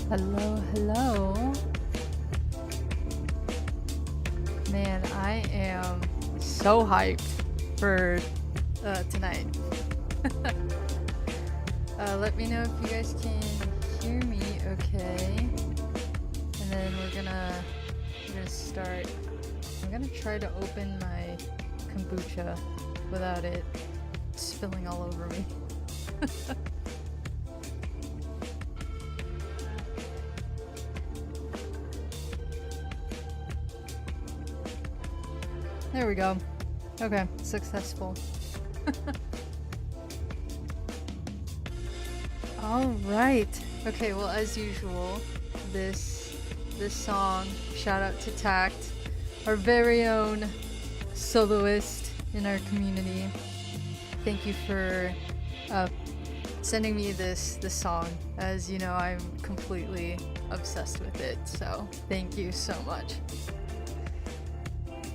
Hello, hello. Man, I am so hyped for tonight. Let me know if you guys can hear me okay. And then we're gonna start. I'm gonna try to open my kombucha without it spilling all over me. There we go. Okay, successful. All right. Okay, well, as usual, this song, shout out to Tact, our very own soloist in our community. Thank you for sending me this song. As you know, I'm completely obsessed with it, so thank you so much.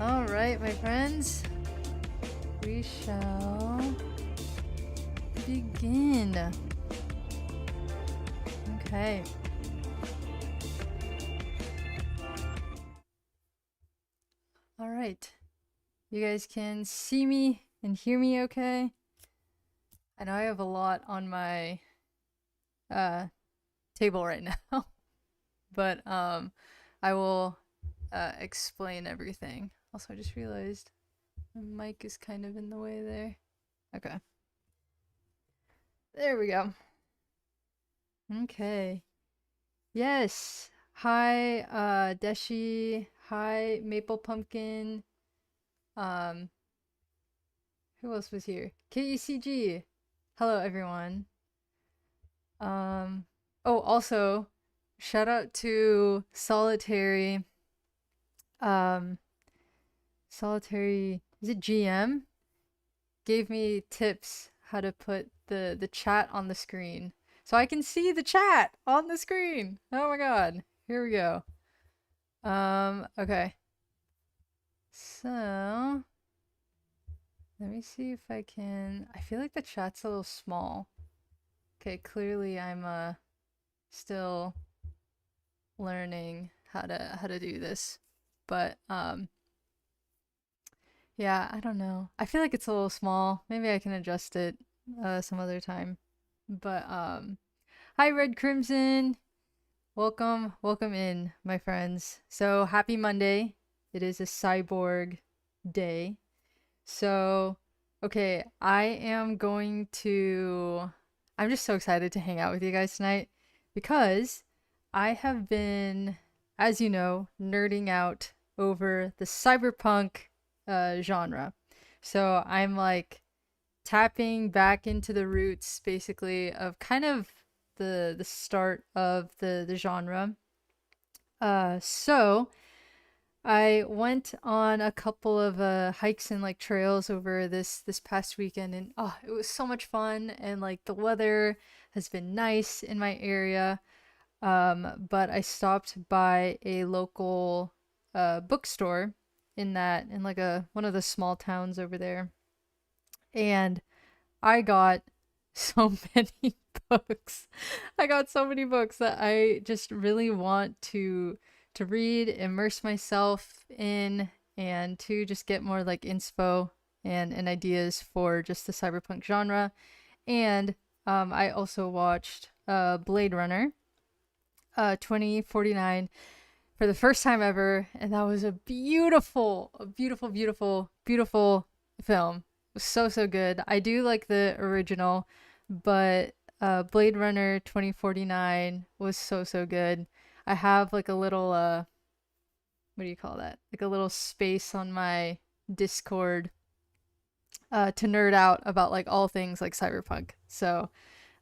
All right, my friends, we shall begin. Okay. All right. You guys can see me and hear me okay? I know I have a lot on my table right now, but I will explain everything. Also, I just realized the mic is kind of in the way there. Okay. There we go. Okay. Yes. Hi, Deshi. Hi, Maple Pumpkin. Who else was here? KECG. Hello, everyone. Oh, also, shout out to Solitary. Solitary, is it GM? Gave me tips how to put the chat on the screen. So I can see the chat on the screen. Oh my god. Here we go. Okay. So let me see if I can. I feel like the chat's a little small. Okay, clearly I'm still learning how to do this. But yeah, I don't know. I feel like it's a little small. Maybe I can adjust it some other time. But hi Red Crimson. Welcome in, my friends. So, happy Monday. It is a cyborg day. So, okay, I'm just so excited to hang out with you guys tonight because I have been, as you know, nerding out over the cyberpunk genre. So I'm like tapping back into the roots, basically, of kind of the start of the genre. So I went on a couple of hikes and like trails over this past weekend, and oh, it was so much fun. And like the weather has been nice in my area. But I stopped by a local bookstore in like one of the small towns over there, and I got so many books. I got so many books that I just really want to read, immerse myself in, and to just get more like inspo and ideas for just the cyberpunk genre. And I also watched Blade Runner 2049 for the first time ever, and that was a beautiful film. It was so good. I do like the original, but Blade Runner 2049 was so good. I have like a little what do you call that? Like a little space on my Discord to nerd out about like all things like cyberpunk. So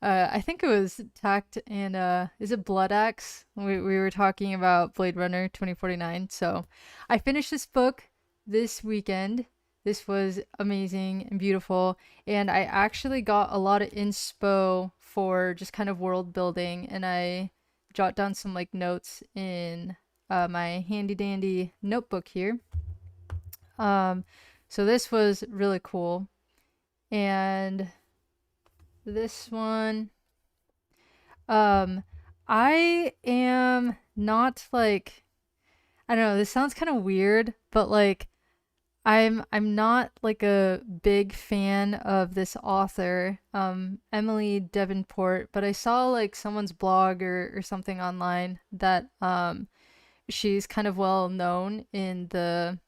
I think it was Tact and is it Blood Axe? We were talking about Blade Runner 2049. So I finished this book this weekend. This was amazing and beautiful, and I actually got a lot of inspo for just kind of world building, and I jot down some like notes in my handy dandy notebook here. So this was really cool, and this one, I am not like, I don't know, this sounds kind of weird, but like I'm not like a big fan of this author, Emily Davenport, but I saw like someone's blog or something online that she's kind of well known in the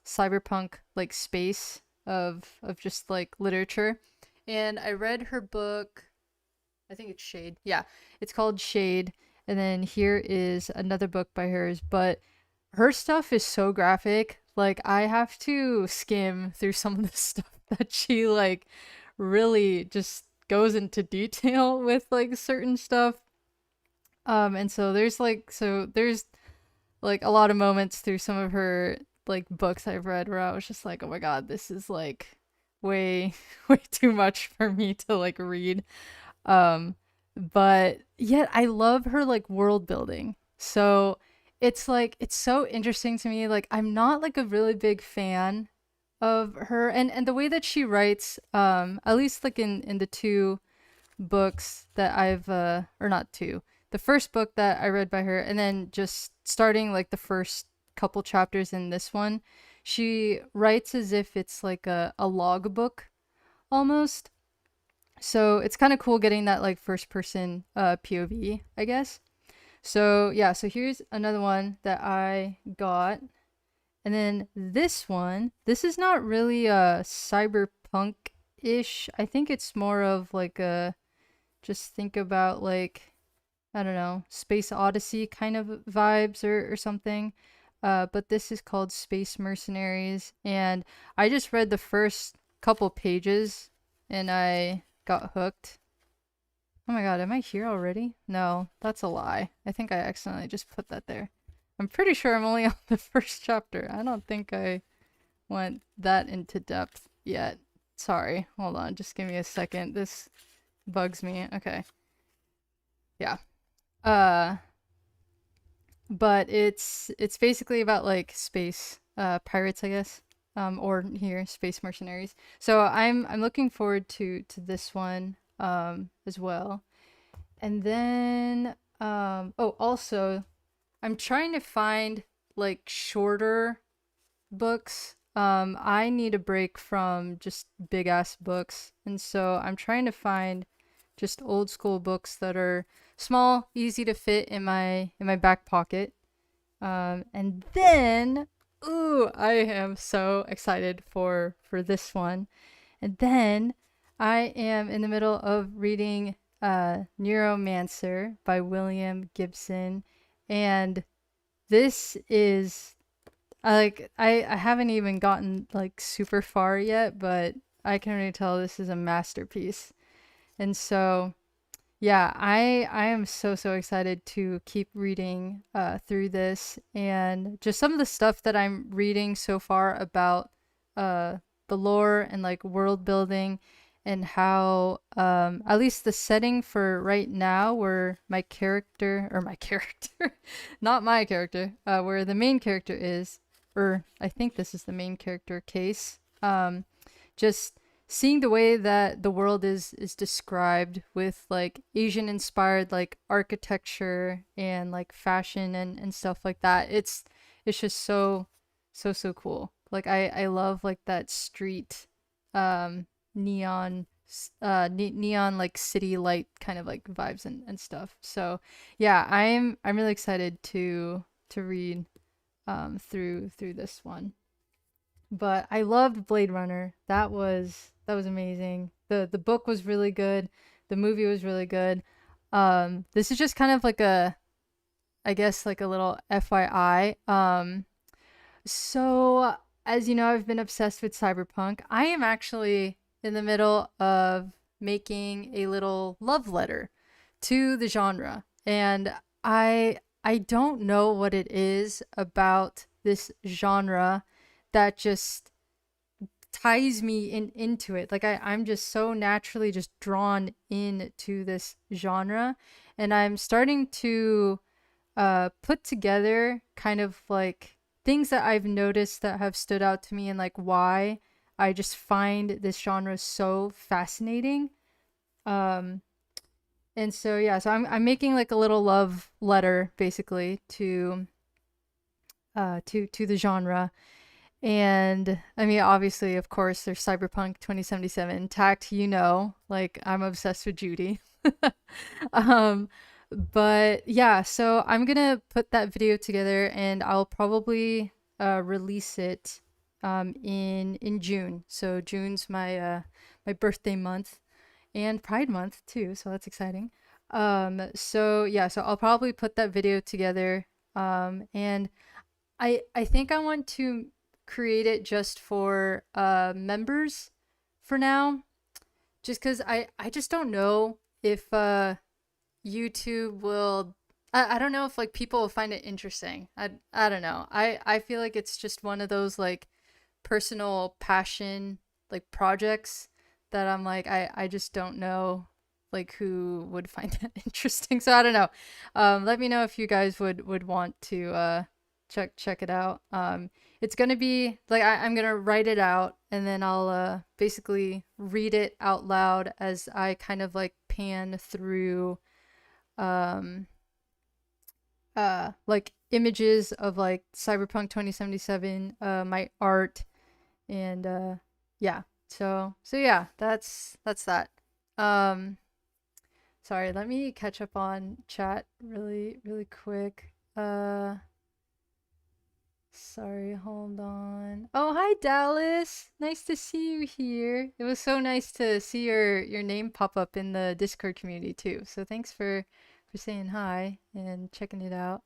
cyberpunk like space of just like literature. And I read her book, I think it's Shade. Yeah, it's called Shade. And then here is another book by hers, but her stuff is so graphic. Like I have to skim through some of the stuff that she like really just goes into detail with like certain stuff. And so there's like a lot of moments through some of her like books I've read where I was just like, "Oh my god, this is like way way too much for me to like read." Um, but yet I love her like world building. So it's like it's so interesting to me. Like I'm not like a really big fan of her and the way that she writes, at least like in the two books that I've or not two. The first book that I read by her and then just starting like the first couple chapters in this one, she writes as if it's like a log book almost. So it's kind of cool getting that like first person POV, I guess. So yeah, so here's another one that I got. And then this one, this is not really a cyberpunk ish. I think it's more of like a just think about like I don't know, Space Odyssey kind of vibes or something. But this is called Space Mercenaries, and I just read the first couple pages and I got hooked. Oh my god, am I here already? No, that's a lie. I think I accidentally just put that there. I'm pretty sure I'm only on the first chapter. I don't think I went that into depth yet. Sorry, hold on, just give me a second. This bugs me. Okay. Yeah. Uh but it's basically about like space pirates, I guess. Or here space mercenaries. So I'm looking forward to this one as well. And then oh, also I'm trying to find like shorter books. I need a break from just big ass books, and so I'm trying to find just old school books that are small, easy to fit in my back pocket. And then, ooh, I am so excited for this one. And then I am in the middle of reading Neuromancer by William Gibson, and this is I haven't even gotten like super far yet, but I can already tell this is a masterpiece. And so yeah, I am so excited to keep reading through this and just some of the stuff that I'm reading so far about the lore and like world building and how at least the setting for right now where my character or my character not my character where the main character is, or I think this is the main character case, just seeing the way that the world is described with like Asian inspired like architecture and like fashion and stuff like that. It's just so cool. Like I love like that street neon neon like city light kind of like vibes and stuff. So yeah, I'm really excited to read through this one. But I loved Blade Runner. That was amazing. The book was really good. The movie was really good. This is just kind of like a I guess like a little FYI. So as you know, I've been obsessed with cyberpunk. I am actually in the middle of making a little love letter to the genre. And I don't know what it is about this genre that just ties me into it. Like I'm just so naturally just drawn into this genre, and I'm starting to put together kind of like things that I've noticed that have stood out to me and like why I just find this genre so fascinating. Um And so yeah, so I'm making like a little love letter basically to the genre. And I mean, obviously, of course, there's Cyberpunk 2077. Tact, like I'm obsessed with Judy. um, but yeah, so I'm gonna put that video together, and I'll probably release it in June. So June's my birthday month and Pride Month too, so that's exciting. So yeah, so I'll probably put that video together. And I think I want to create it just for members for now, just because I just don't know if YouTube will. I don't know if like people will find it interesting. I don't know. I feel like it's just one of those like personal passion like projects that I'm like I just don't know like who would find that interesting. So I don't know. Let me know if you guys would want to check it out. It's gonna be like I'm gonna write it out and then I'll basically read it out loud as I kind of like pan through um like images of like Cyberpunk 2077, my art, and yeah. So yeah, that's that. Um Sorry, let me catch up on chat really quick. Sorry, hold on. Oh, hi Dallas. Nice to see you here. It was so nice to see your name pop up in the Discord community too. So thanks for saying hi and checking it out.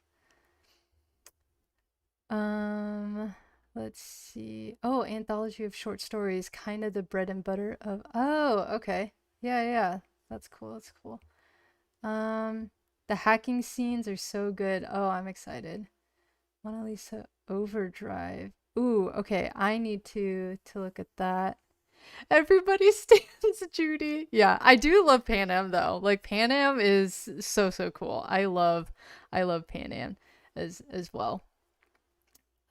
Um, let's see. Oh, anthology of short stories, kind of the bread and butter of. Oh, okay. Yeah, yeah. That's cool. That's cool. Um, the hacking scenes are so good. Oh, I'm excited. Mona Lisa Overdrive. Ooh, okay. I need to look at that. Everybody stands Judy. Yeah, I do love Pan Am though. Like Pan Am is so cool. I love Pan Am as well.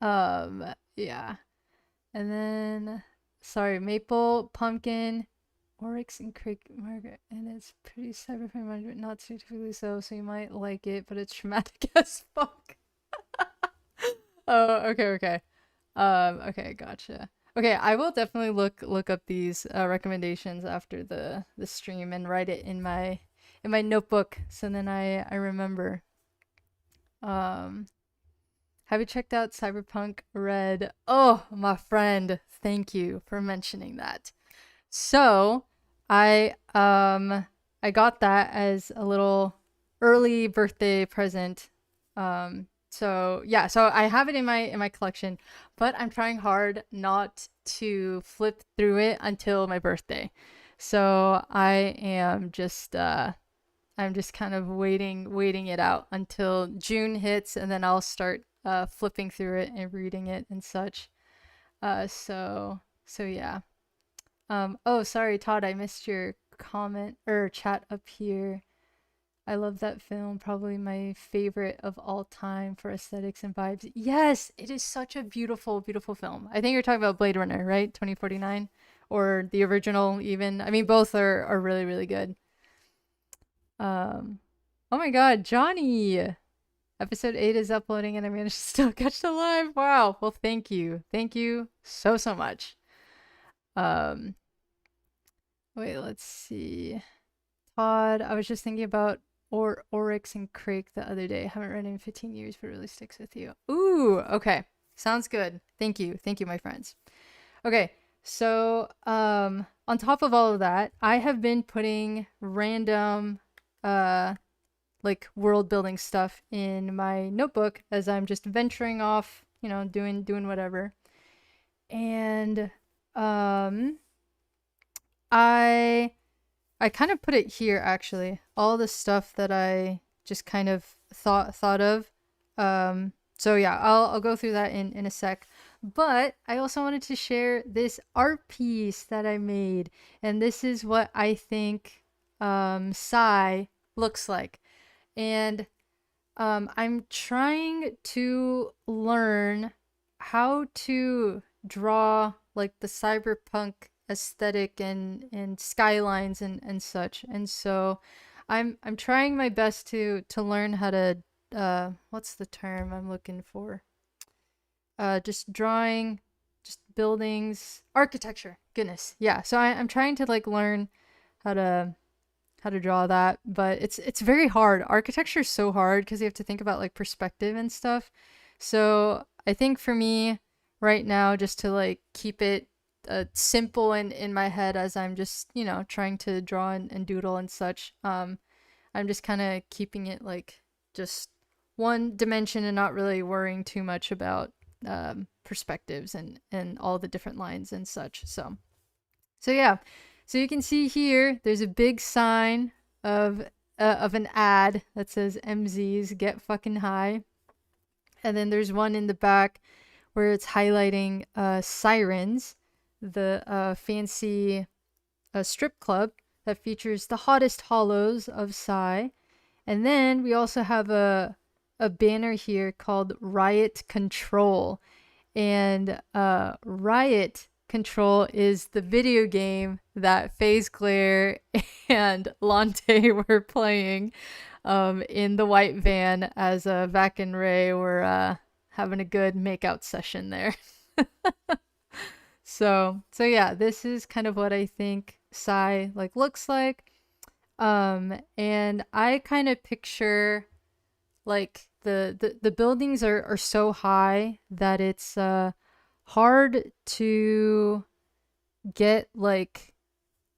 Yeah. And then sorry, Maple, Pumpkin, Oryx and Creek Margaret, and it's pretty cyberpunk, but not specifically so, so you might like it, but it's traumatic as fuck. Oh, okay. Okay, gotcha. Okay, I will definitely look up these recommendations after the stream and write it in my notebook so then I remember. Um, have you checked out Cyberpunk Red? Oh, my friend, thank you for mentioning that. So, I got that as a little early birthday present. So yeah, so I have it in my collection, but I'm trying hard not to flip through it until my birthday. So I'm just kind of waiting it out until June hits and then I'll start flipping through it and reading it and such. So yeah. Oh, sorry, Todd, I missed your comment or chat up here. I love that film, probably my favorite of all time for aesthetics and vibes. Yes, it is such a beautiful film. I think you're talking about Blade Runner, right? 2049 or the original even. I mean, both are really good. Um Oh my god, Johnny. Episode 8 is uploading and I managed to still catch the live. Wow. Well, thank you. Thank you so much. Um Wait, let's see. Todd, I was just thinking about Oryx and Crake the other day. Haven't read in 15 years, but it really sticks with you. Ooh, okay. Sounds good. Thank you. Thank you, my friends. Okay, so on top of all of that, I have been putting random like world building stuff in my notebook as I'm just venturing off, doing whatever. And um I I kind of put it here actually. All the stuff that I just kind of thought of. So yeah, I'll go through that in a sec. But I also wanted to share this art piece that I made, and this is what I think Psy looks like. And I'm trying to learn how to draw like the cyberpunk aesthetic and skylines and such. And so I'm trying my best to learn how to what's the term I'm looking for? Just drawing, just buildings, architecture. Goodness, yeah. So I'm trying to like learn how to draw that, but it's very hard. Architecture is so hard because you have to think about like perspective and stuff. So I think for me right now, just to like keep it simple in my head as I'm just trying to draw and doodle and such. I'm just kind of keeping it like just one dimension and not really worrying too much about perspectives and all the different lines and such. So yeah, so you can see here there's a big sign of an ad that says MZ's get fucking high, and then there's one in the back where it's highlighting Sirens, the fancy strip club that features the hottest hollows of Psy. And then we also have a banner here called Riot Control. And Riot Control is the video game that FaZe Glare and Lante were playing in the white van as Vac and Rae were having a good makeout session there. So yeah, this is kind of what I think Psy like looks like. And I kind of picture like the buildings are so high that it's hard to get like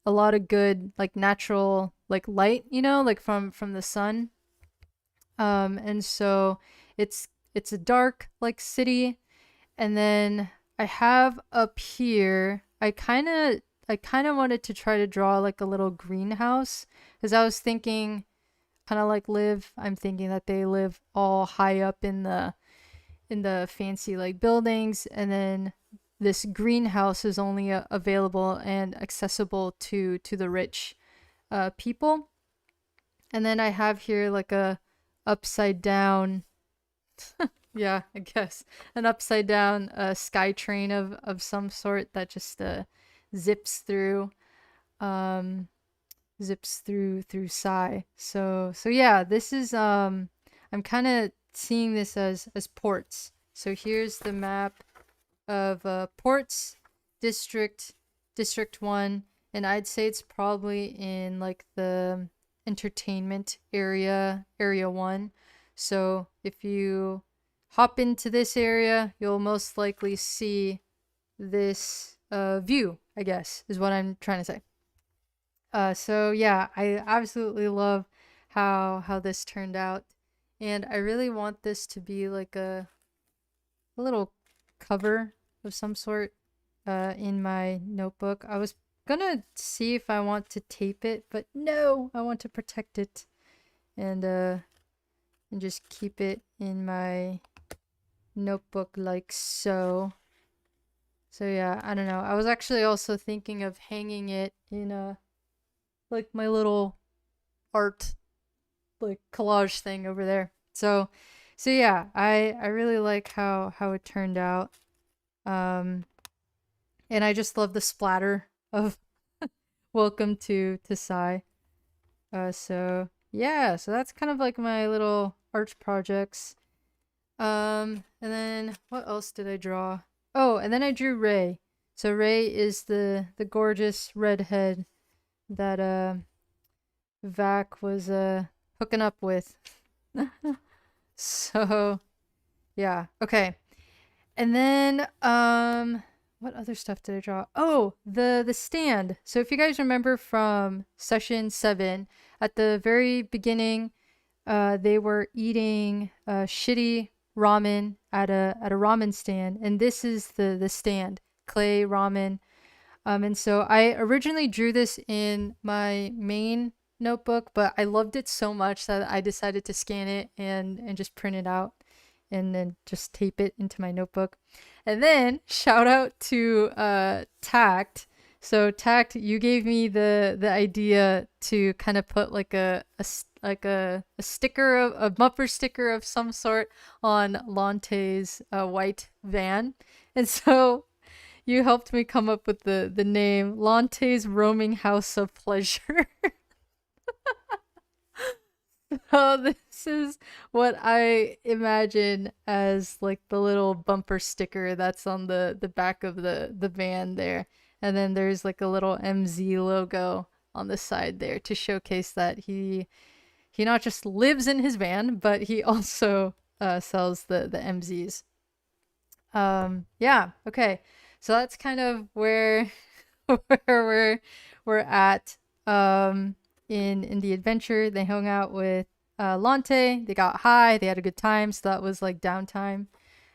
a lot of good like natural like light, like from the sun. And so it's a dark like city. And then I have up here, I kind of wanted to try to draw like a little greenhouse because I was thinking kind of like Live. I'm thinking that they live all high up in the fancy like buildings, and then this greenhouse is only available and accessible to the rich people. And then I have here like a upside down yeah, I guess an upside down sky train of some sort that just zips through um through Psy. So yeah, this is I'm kind of seeing this as ports. So here's the map of ports district 1, and I'd say it's probably in like the entertainment area 1. So if you hop into this area, you'll most likely see this view, I guess, is what I'm trying to say. So yeah, I absolutely love how this turned out, and I really want this to be like a little cover of some sort in my notebook. I was gonna see if I want to tape it, but no, I want to protect it and just keep it in my notebook like so. So yeah, I don't know. I was actually also thinking of hanging it in like my little art like collage thing over there. So yeah, I really like how it turned out. Um and I just love the splatter of welcome to Psy. So yeah, so that's kind of like my little art projects. And then what else did I draw? Oh, and then I drew Rae. So Rae is the gorgeous redhead that Vac was hooking up with. So yeah, okay. And then what other stuff did I draw? Oh, the stand. So if you guys remember from session 7, at the very beginning, they were eating shitty ramen at a ramen stand, and this is the stand, clay ramen. And so I originally drew this in my main notebook, but I loved it so much that I decided to scan it and just print it out and then just tape it into my notebook. And then shout out to Tact. So Tact, you gave me the idea to kind of put like a sticker of a bumper sticker of some sort on Lante's white van. And so you helped me come up with the name Lante's Roaming House of Pleasure. Oh, this is what I imagine as like the little bumper sticker that's on the back of the van there. And then there's like a little MZ logo on the side there to showcase that he not just lives in his van, but he also sells the MZs. Yeah, okay. So that's kind of where where we're at in the adventure. They hung out with Lante, they got high, they had a good time, so that was like downtime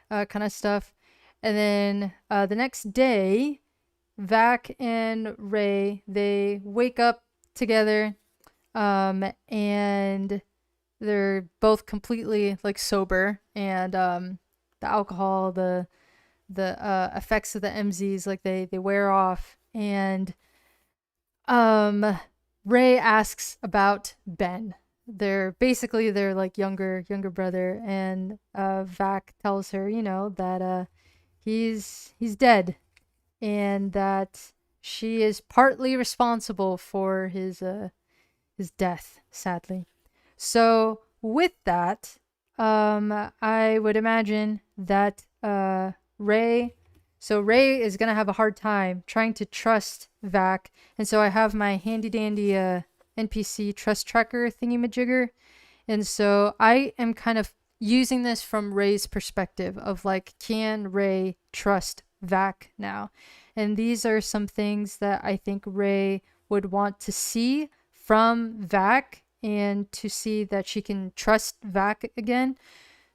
kind of stuff. And then the next day, Vac and Ray, they wake up together and they're both completely like sober, and the alcohol, the effects of the MZs, like they wear off, and um Ray asks about Ben. They're basically their like younger brother, and Vac tells her, you know, that he's dead, and that she is partly responsible for his death, sadly. So with that, I would imagine that Ray, so Ray is gonna have a hard time trying to trust Vac, and so I have my handy dandy NPC trust tracker thingy majigger, and so I am kind of using this from Ray's perspective of like, can Ray trust Vac now? And these are some things that I think Ray would want to see from Vac, and to see that she can trust Vac again.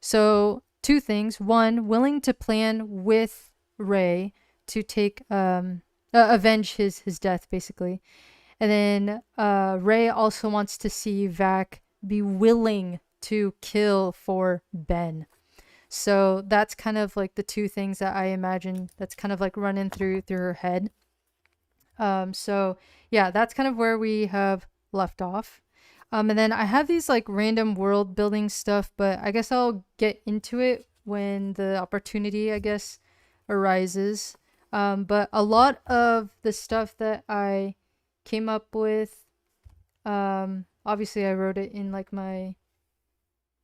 So two things: one, willing to plan with Ray to take avenge his death, basically. And then Ray also wants to see Vac be willing to kill for Ben. So that's kind of like the two things that I imagine that's kind of like running through her head. So yeah, that's kind of where we have left off. And then I have these like random world building stuff, but I guess I'll get into it when the opportunity, I guess, arises. But a lot of the stuff that I came up with, obviously I wrote it in like my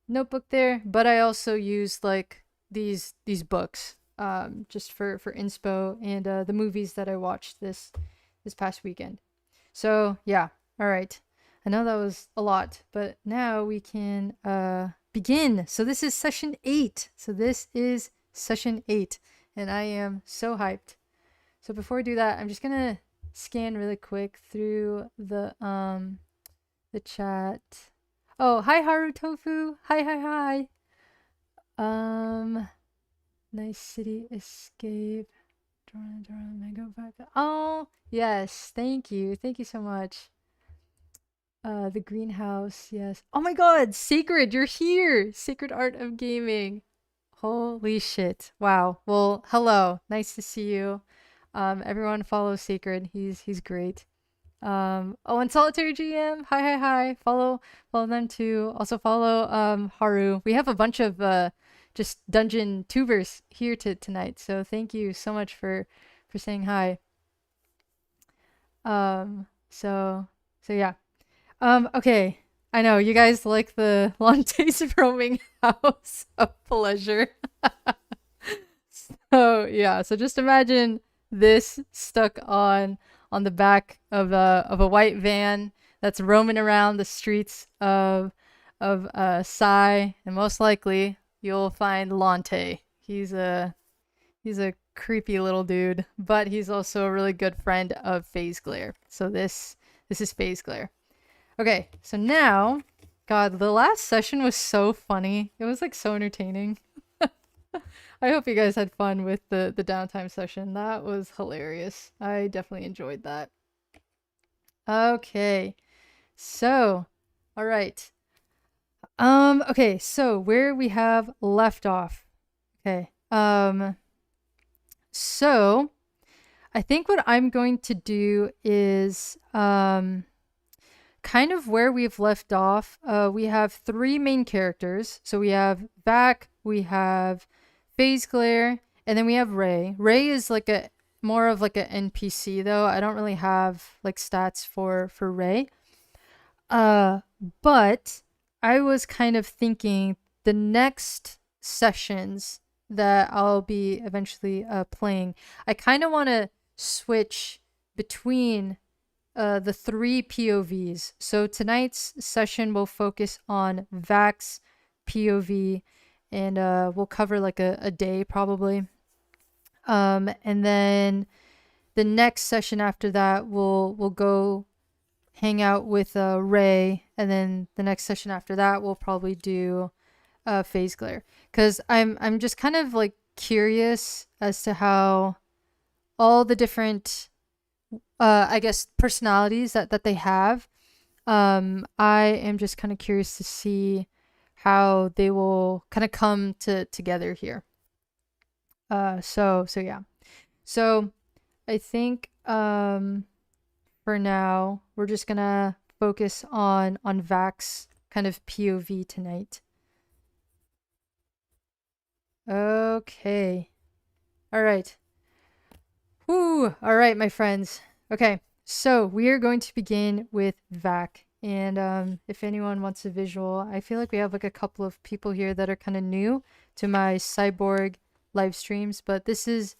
notebook there, but I also used like these books just for inspo, and the movies that I watched this past weekend. So yeah, all right. I know that was a lot, but now we can begin. So this is session 8. So this is session 8, and I am so hyped. So before I do that, I'm just gonna scan really quick through the chat. Oh, hi Haru Tofu. Hi. Nice city escape. Mega back. Oh, yes. Thank you. Thank you so much. The greenhouse, yes. Oh my god, Sacred, you're here! Sacred Art of Gaming. Holy shit. Wow. Well, hello. Nice to see you. Everyone follow Sacred. He's great. Oh, and Solitary GM. Hi. Follow them too. Also follow Haru. We have a bunch of just dungeon tubers here tonight. So thank you so much for saying hi. So yeah. Okay. I know you guys like the Lante's roaming house of pleasure. So yeah, so just imagine this stuck on the back of a white van that's roaming around the streets of Sai, and most likely you'll find Lante. He's a creepy little dude, but he's also a really good friend of Phase Glare. So this is Phase Glare. Okay, so now, God, the last session was so funny. It was like so entertaining. I hope you guys had fun with the downtime session. That was hilarious. I definitely enjoyed that. Okay, so, all right. Okay, so where we have left off. Okay, so I think what I'm going to do is, kind of where we've left off. We have 3 main characters. So we have Vac, we have Phase Glare, and then we have Ray. Ray is like a more of like an NPC though. I don't really have like stats for Ray. But I was kind of thinking the next sessions that I'll be eventually playing, I kind of want to switch between the three POVs. So tonight's session will focus on Vac's POV, and we'll cover like a day probably. And then the next session after that, we'll go hang out with Ray, and then the next session after that, we'll probably do phase glare, because I'm just kind of like curious as to how all the different I guess personalities that they have. I am just kind of curious to see how they will kind of come together here. So yeah. So I think for now we're just gonna focus on Vac's kind of POV tonight. Okay. All right. Woo! All right, my friends. Okay, so we are going to begin with Vac. And if anyone wants a visual, I feel like we have like a couple of people here that are kind of new to my cyborg live streams, but this is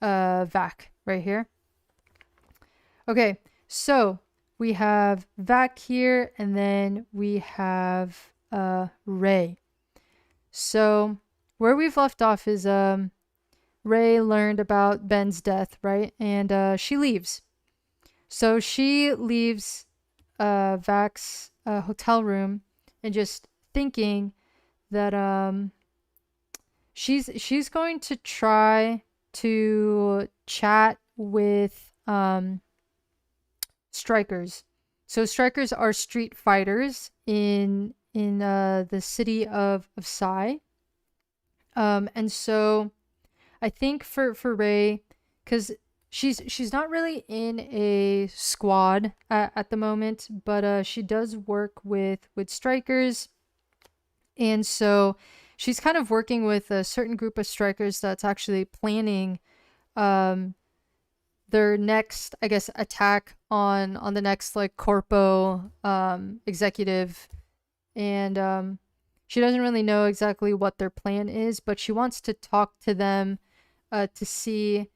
Vac right here. Okay, so we have Vac here, and then we have Rae. So where we've left off is Rae learned about Ben's death, right? And she leaves. So she leaves Vac's hotel room, and just thinking that she's going to try to chat with strikers. So strikers are street fighters in the city of Psy. And so I think for Rae, because she's not really in a squad at the moment, but she does work with strikers, and so she's kind of working with a certain group of strikers that's actually planning their next, I guess, attack on the next like corpo executive. And she doesn't really know exactly what their plan is, but she wants to talk to them to see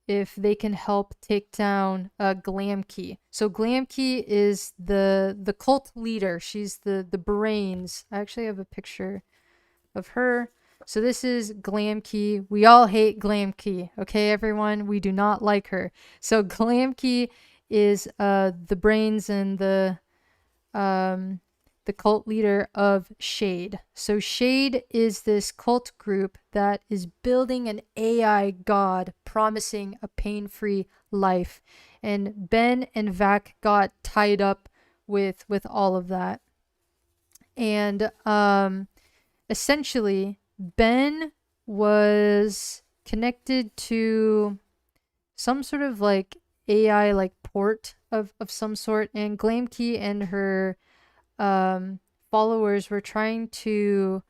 if they can help take down Glamkey. So Glamkey is the cult leader. She's the brains. I actually have a picture of her. So this is Glamkey. We all hate Glamkey, okay, everyone? We do not like her. So Glamkey is the brains and the cult leader of Shade. So Shade is this cult group that is building an AI god promising a pain-free life. And Ben and Vac got tied up with all of that. And essentially, Ben was connected to some sort of like AI like port of some sort, and Glamkey and her followers were trying to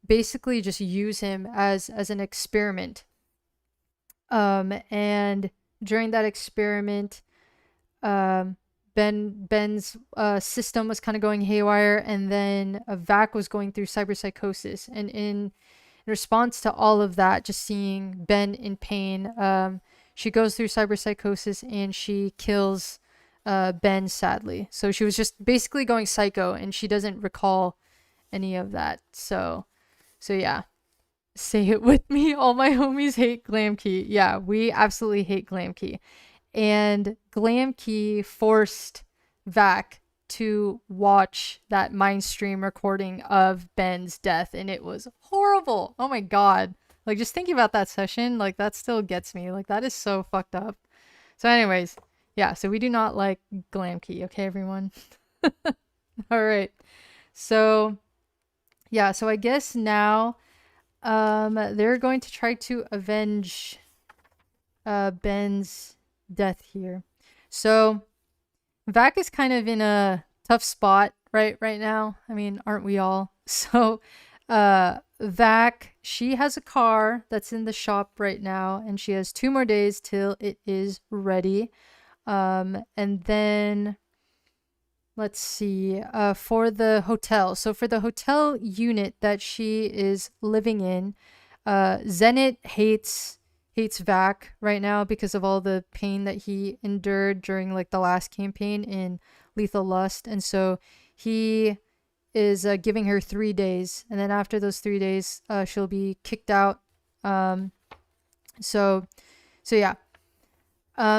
basically just use him as an experiment. And during that experiment, Ben's system was kind of going haywire, and then Vac was going through cyberpsychosis. And in response to all of that, just seeing Ben in pain, she goes through cyberpsychosis and she kills Ben, sadly. So she was just basically going psycho, and she doesn't recall any of that. So yeah. Say it with me. All my homies hate Glamkey. Yeah, we absolutely hate Glamkey. And Glamkey forced Vac to watch that mind stream recording of Ben's death, and it was horrible. Oh my god. Like, just thinking about that session, like, that still gets me. Like, that is so fucked up. So anyways, yeah, so we do not like Glamkey, okay, everyone? All right. So, yeah, so I guess now they're going to try to avenge Ben's death here. So Vac is kind of in a tough spot right now. I mean, aren't we all? So Vac, she has a car that's in the shop right now, and she has 2 more days till it is ready. And then let's see, for the hotel. So for the hotel unit that she is living in, Zenit hates Vac right now because of all the pain that he endured during like the last campaign in Lethal Lust, and so he is giving her 3 days, and then after those 3 days, she'll be kicked out. Um, so so yeah.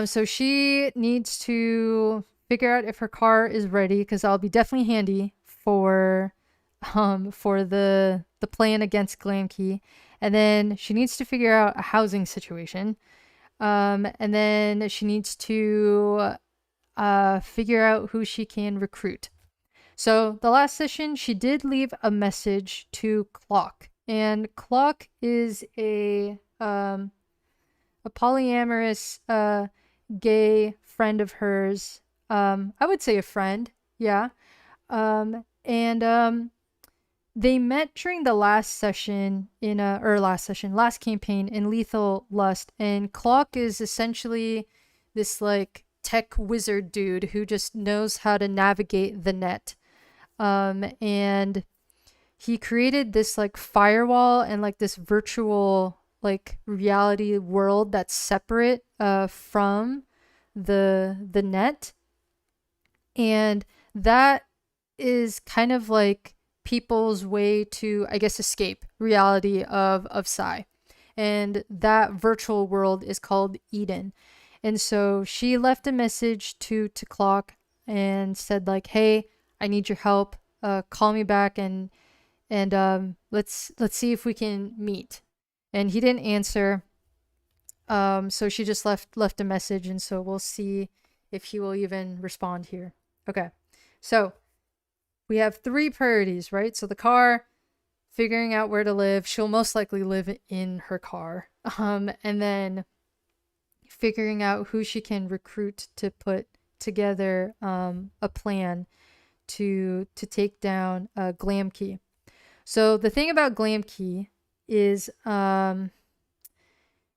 So she needs to figure out if her car is ready because that'll be definitely handy for the plan against Glamkey. And then she needs to figure out a housing situation. And then she needs to figure out who she can recruit. So the last session, she did leave a message to Clock, and Clock is a polyamorous gay friend of hers. I would say a friend, yeah. And they met during the last session last campaign in Lethal Lust, and Clock is essentially this like tech wizard dude who just knows how to navigate the net. And he created this like firewall and like this virtual like reality world that's separate from the net, and that is kind of like people's way to, I guess, escape reality of Psy. And that virtual world is called Eden. And so she left a message to Clock and said like, "Hey, I need your help. Call me back and let's see if we can meet." And he didn't answer. So she just left a message, and so we'll see if he will even respond here. Okay, so we have 3 priorities, right? So the car, figuring out where to live. She'll most likely live in her car. And then figuring out who she can recruit to put together a plan to take down Glamkey. So the thing about Glamkey is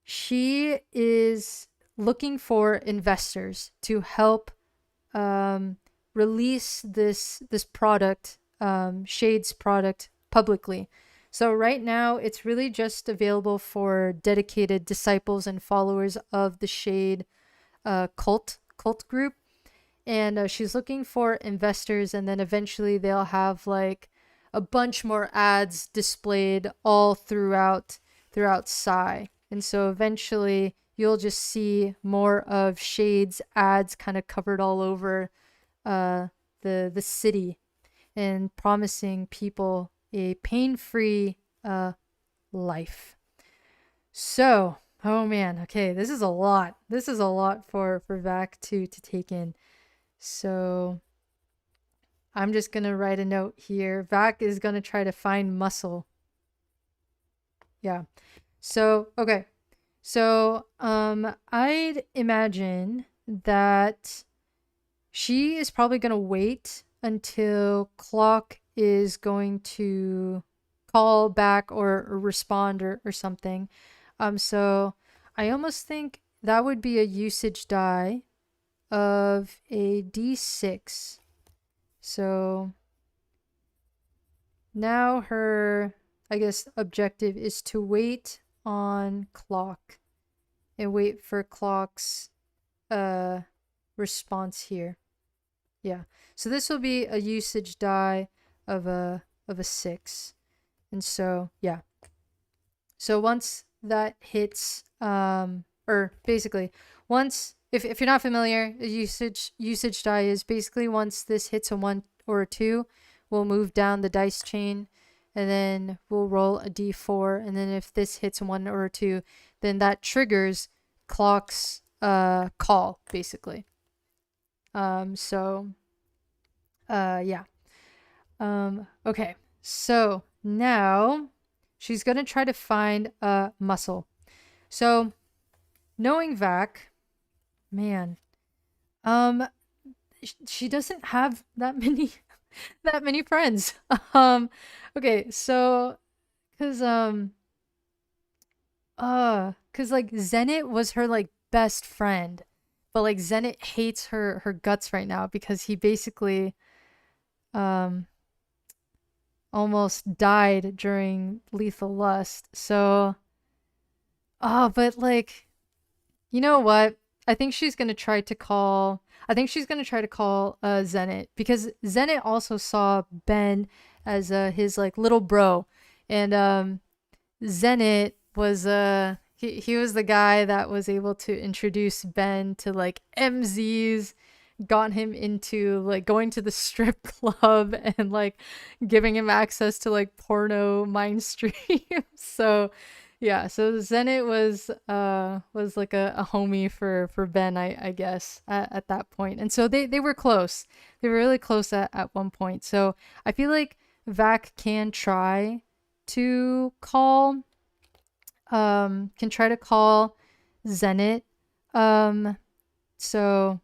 she is looking for investors to help release this product, Shade's product, publicly. So right now it's really just available for dedicated disciples and followers of the Shade cult group, and she's looking for investors, and then eventually they'll have like a bunch more ads displayed all throughout Psy. And so eventually you'll just see more of Shade's ads kind of covered all over the city, and promising people a pain-free life. So, oh man, okay, this is a lot. This is a lot for Vac to take in. So I'm just gonna write a note here. Vac is gonna try to find muscle. Yeah. So okay. So I'd imagine that she is probably gonna wait until Clock is going to call back or respond or something. So I almost think that would be a usage die of a d6. So now her, I guess, objective is to wait on Clock and wait for Clock's response here. Yeah. So this will be a usage die of a 6. And so, yeah. So once that hits, or basically once, if you're not familiar, a usage die is basically once this hits a 1 or a 2, we'll move down the dice chain, and then we'll roll a d4, and then if this hits a 1 or a 2, then that triggers Clock's call, basically. Yeah. Okay. So now she's gonna try to find a muscle. So knowing Vac, man, she doesn't have that many that many friends. Okay, so cause like Zenit was her like best friend, but like Zenit hates her guts right now because he basically um almost died during Lethal Lust. So, oh, but like, you know what? I think she's gonna try to call. I think she's gonna try to call Zenit, because Zenit also saw Ben as his like little bro, and Zenit was he was the guy that was able to introduce Ben to like MZs, got him into like going to the strip club and like giving him access to like porno mind streams. So yeah, so Zenit was like a homie for Ben, I guess, at that point. And so they were close. They were really close at one point. So I feel like Vac to can try to call Zenit. Um so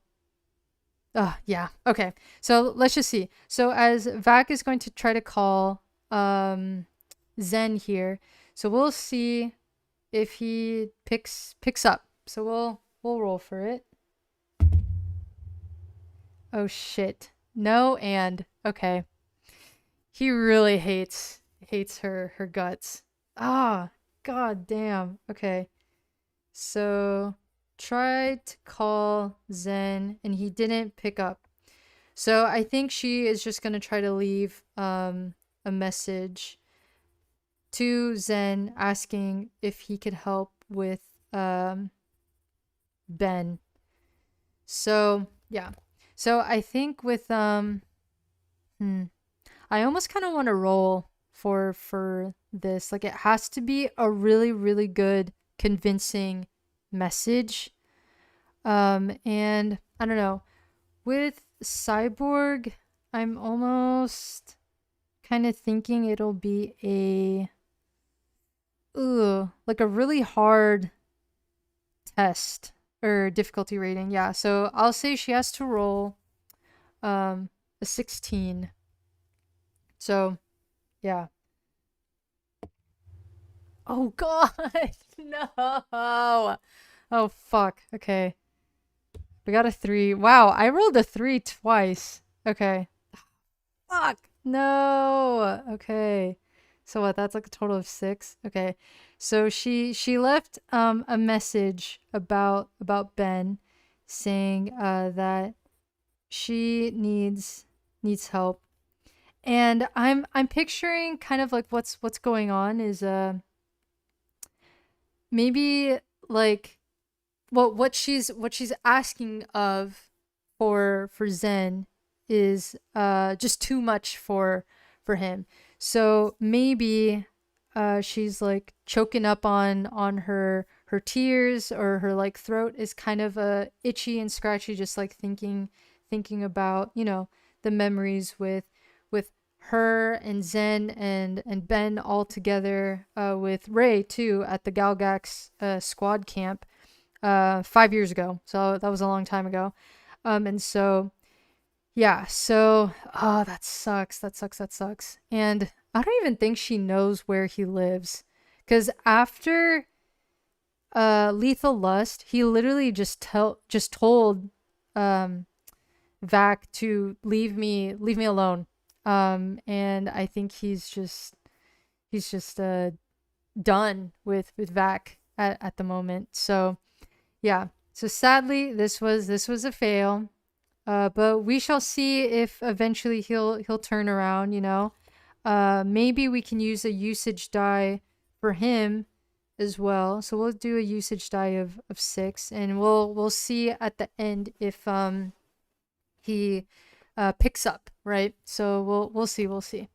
yeah, okay. So let's just see. So as Vac is going to try to call Zen here. So we'll see if he picks up. So we'll roll for it. Oh shit. No, and okay. He really hates her guts. Ah, god damn. Okay. So tried to call Zen and he didn't pick up. So I think she is just going to try to leave a message to Zen asking if he could help with Ben. So, yeah. So I think with I almost kind of want to roll for this. Like it has to be a really really good convincing message. And I don't know. With Cyborg, I'm almost kind of thinking it'll be like a really hard test or difficulty rating. Yeah, so I'll say she has to roll a 16. So, yeah. Oh god. No. Oh fuck. Okay. We got a 3. Wow, I rolled a 3 twice. Okay. Fuck. No. Okay. So what? That's like a total of 6. Okay. So she left a message about Ben, saying that she needs help. And I'm picturing kind of like what's going on is maybe like what she's asking of for Zen is just too much for him. So maybe she's like choking up on her tears, or her like throat is kind of itchy and scratchy, just like thinking about, you know, the memories with her and Zen and Ben all together, with Ray too at the Galgax squad camp 5 years ago. So that was a long time ago. And so yeah, so oh, that sucks. That sucks. And I don't even think she knows where he lives, cuz after Lethal Lust, he literally just told um Vac to leave me alone. And I think he's just done with Vac at the moment. So yeah. So sadly, this was a fail. But we shall see if eventually he'll turn around. You know, maybe we can use a usage die for him as well. So we'll do a usage die of 6, and we'll see at the end if he picks up, right? So we'll see.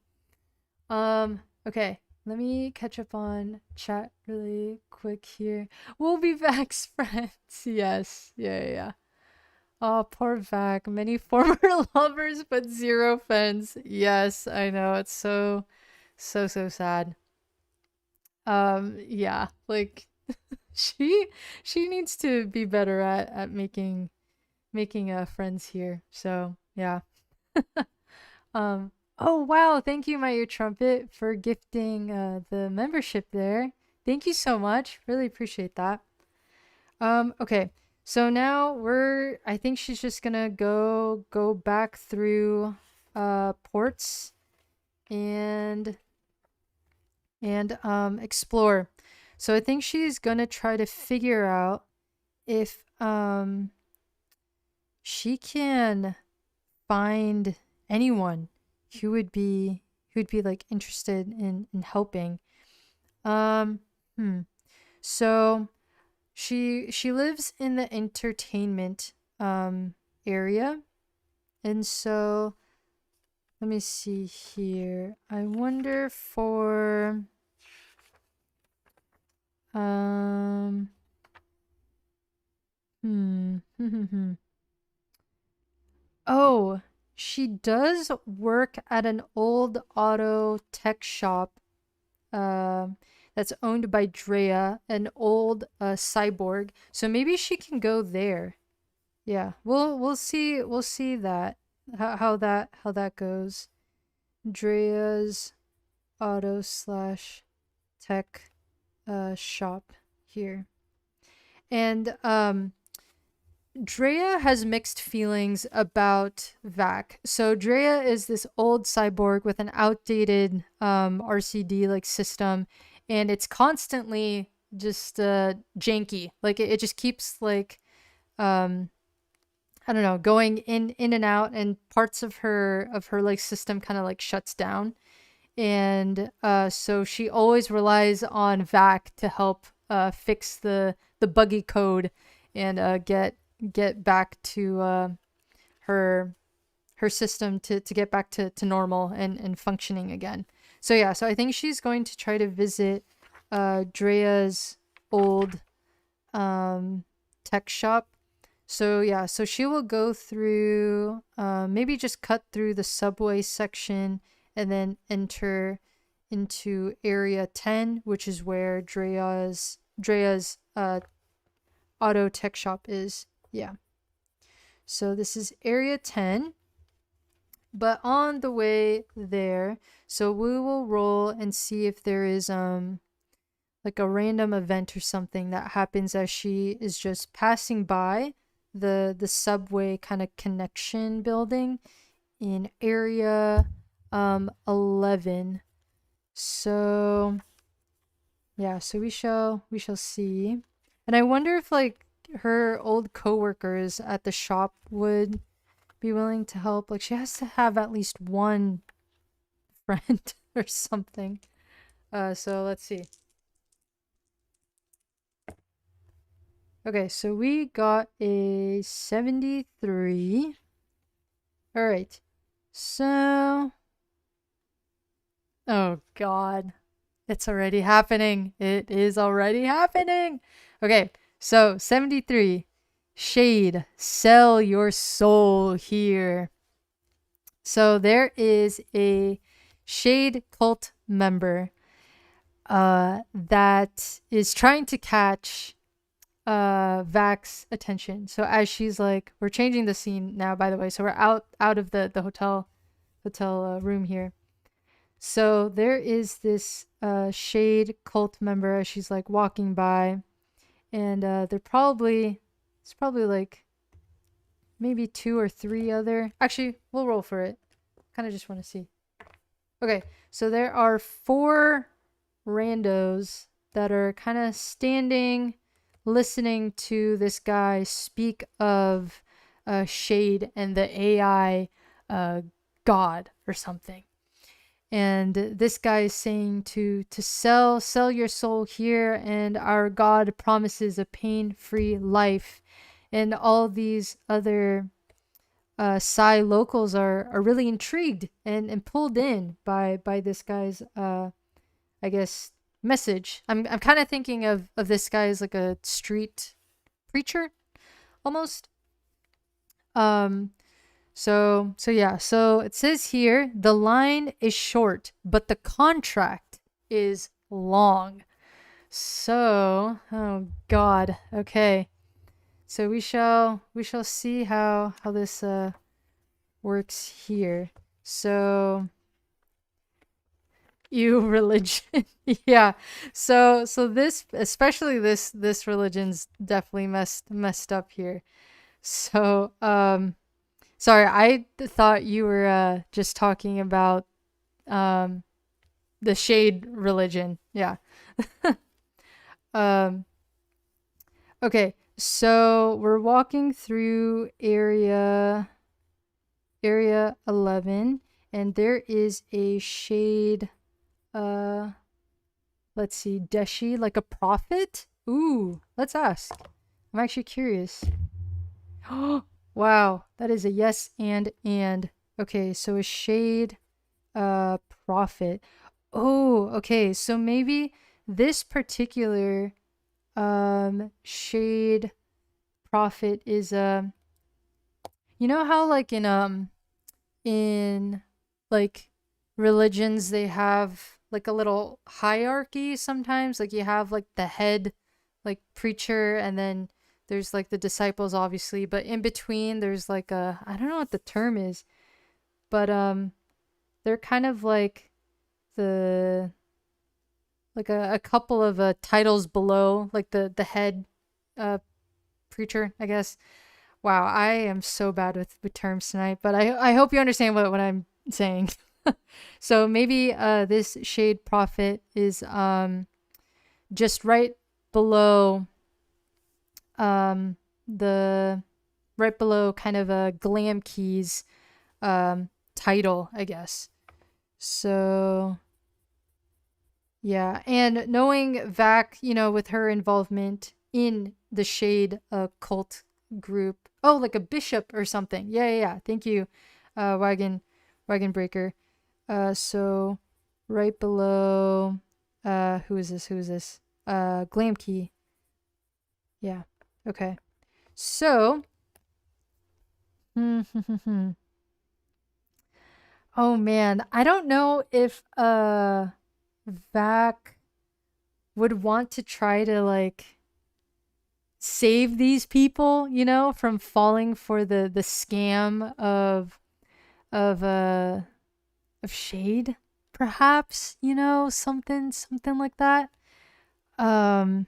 Okay. Let me catch up on chat really quick here. We'll be Vac's friends. Yes. Yeah. Oh, poor Vac. Many former lovers, but zero friends. Yes, I know. It's so sad. Yeah. Like she she needs to be better at making friends here. So yeah. Oh wow, thank you, my ear trumpet, for gifting the membership there. Thank you so much. Really appreciate that. Okay. So now I think she's just gonna go back through ports and explore. So I think she's gonna try to figure out if she can find anyone who would be like interested in helping. Um, hmm. So she lives in the entertainment area, and so let me see here. I wonder for um hmm oh, she does work at an old auto tech shop um that's owned by Drea, an old cyborg. So maybe she can go there. Yeah, we'll see that how that goes. Drea's auto slash tech shop here. And Drea has mixed feelings about Vac. So Drea is this old cyborg with an outdated RCD like system, and it's constantly just janky. Like it just keeps like um I don't know, going in and out, and parts of her like system kind of like shuts down. And so she always relies on Vac to help fix the buggy code and get back to her her system to get back to normal and functioning again. So yeah, so I think she's going to try to visit Drea's old tech shop. So yeah, so she will go through, maybe just cut through the subway section and then enter into area 10, which is where Drea's auto tech shop is. Yeah. So this is area 10. But on the way there, so we will roll and see if there is like a random event or something that happens as she is just passing by the subway kind of connection building in area 11. So yeah, so we shall see. And I wonder if like her old coworkers at the shop would be willing to help. Like she has to have at least one friend or something. So let's see. Okay, so we got a 73. All right. So oh god. It's already happening. It is already happening. Okay, so 73. Shade, sell your soul here. So there is a Shade cult member that is trying to catch Vac's attention. So as she's like, we're changing the scene now, by the way. So we're out of the hotel room here. So there is this Shade cult member as she's like walking by, and it's probably like maybe 2 or 3 other. Actually, we'll roll for it. Kind of just want to see. Okay, so there are 4 randos that are kind of standing, listening to this guy speak of Shade and the AI god or something. And this guy is saying to sell your soul here, and our god promises a pain-free life. And all these other Psy locals are really intrigued and pulled in by this guy's I guess message. I'm kind of thinking of this guy as like a street preacher almost. So yeah, so it says here the line is short, but the contract is long. So, oh god. Okay. So we shall see how this works here. So you religion. Yeah. So this, especially this religion's definitely messed up here. So Sorry, I thought you were just talking about um the shade religion. Yeah. Um okay, so we're walking through area 11, and there is a shade, uh let's see, Deshi, like a prophet. Ooh, let's ask. I'm actually curious. Wow, that is a yes and. Okay, so a shade prophet. Oh, okay, so maybe this particular shade prophet is you know how like in like religions they have like a little hierarchy sometimes, like you have like the head like preacher, and then there's like the disciples obviously, but in between there's like a, I don't know what the term is, but they're kind of like the like a couple of titles below like the head uh preacher, I guess. Wow, I am so bad with terms tonight, but I hope you understand what I'm saying. So maybe this shade prophet is just right below the right below kind of a Glamkey's title, I guess. So yeah, and knowing Vac, you know, with her involvement in the shade cult group. Oh, like a bishop or something. Yeah, yeah, yeah. Thank you, wagon breaker. So right below, who is this? Who is this? Glamkey. Yeah. Okay. So, oh man, I don't know if Vac would want to try to like save these people, you know, from falling for the scam of uh of shade, perhaps, you know, something like that. Um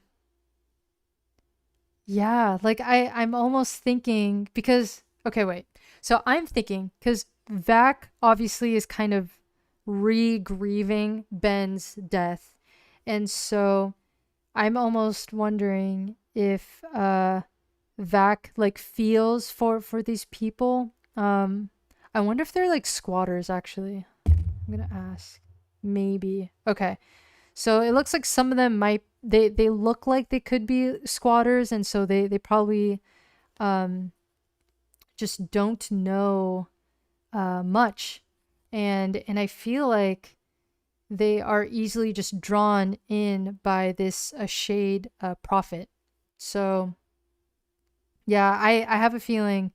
yeah, like I'm almost thinking because okay, wait. So I'm thinking cuz Vac obviously is kind of re-grieving Ben's death. And so I'm almost wondering if Vac like feels for these people. I wonder if they're like squatters actually. I'm gonna ask. Maybe. Okay. So it looks like some of them might they look like they could be squatters, and so they probably um just don't know much. And I feel like they are easily just drawn in by this shade prophet. So yeah, I have a feeling.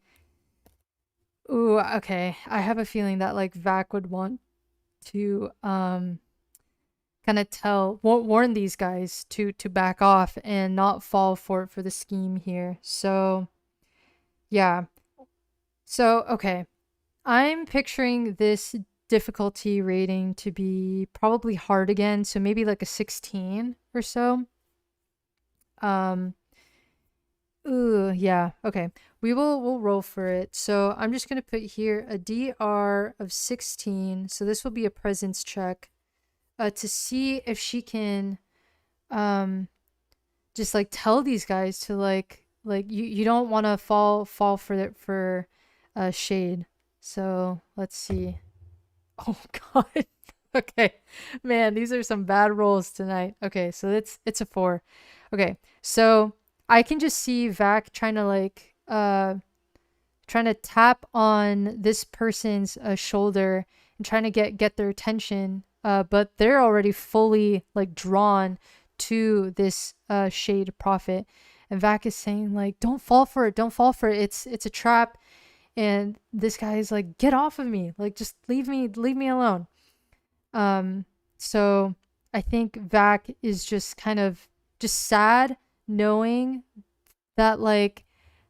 Ooh, okay. I have a feeling that like Vac would want to kind of warn these guys to back off and not fall for the scheme here. So yeah. So okay. I'm picturing this difficulty rating to be probably hard again, so maybe like a 16 or so. Um Ooh, yeah. Okay. We'll roll for it. So I'm just gonna put here a DR of 16. So this will be a presence check. To see if she can um just like tell these guys to like you don't wanna fall for shade. So let's see. Oh god. Okay. Man, these are some bad rolls tonight. Okay, so it's a 4. Okay. So I can just see Vac trying to like trying to tap on this person's shoulder and trying to get their attention, but they're already fully like drawn to this shade prophet, and Vac is saying like, don't fall for it, don't fall for it, it's a trap. And this guy is like, get off of me, like just leave me alone. So I think Vac is just kind of just sad knowing that like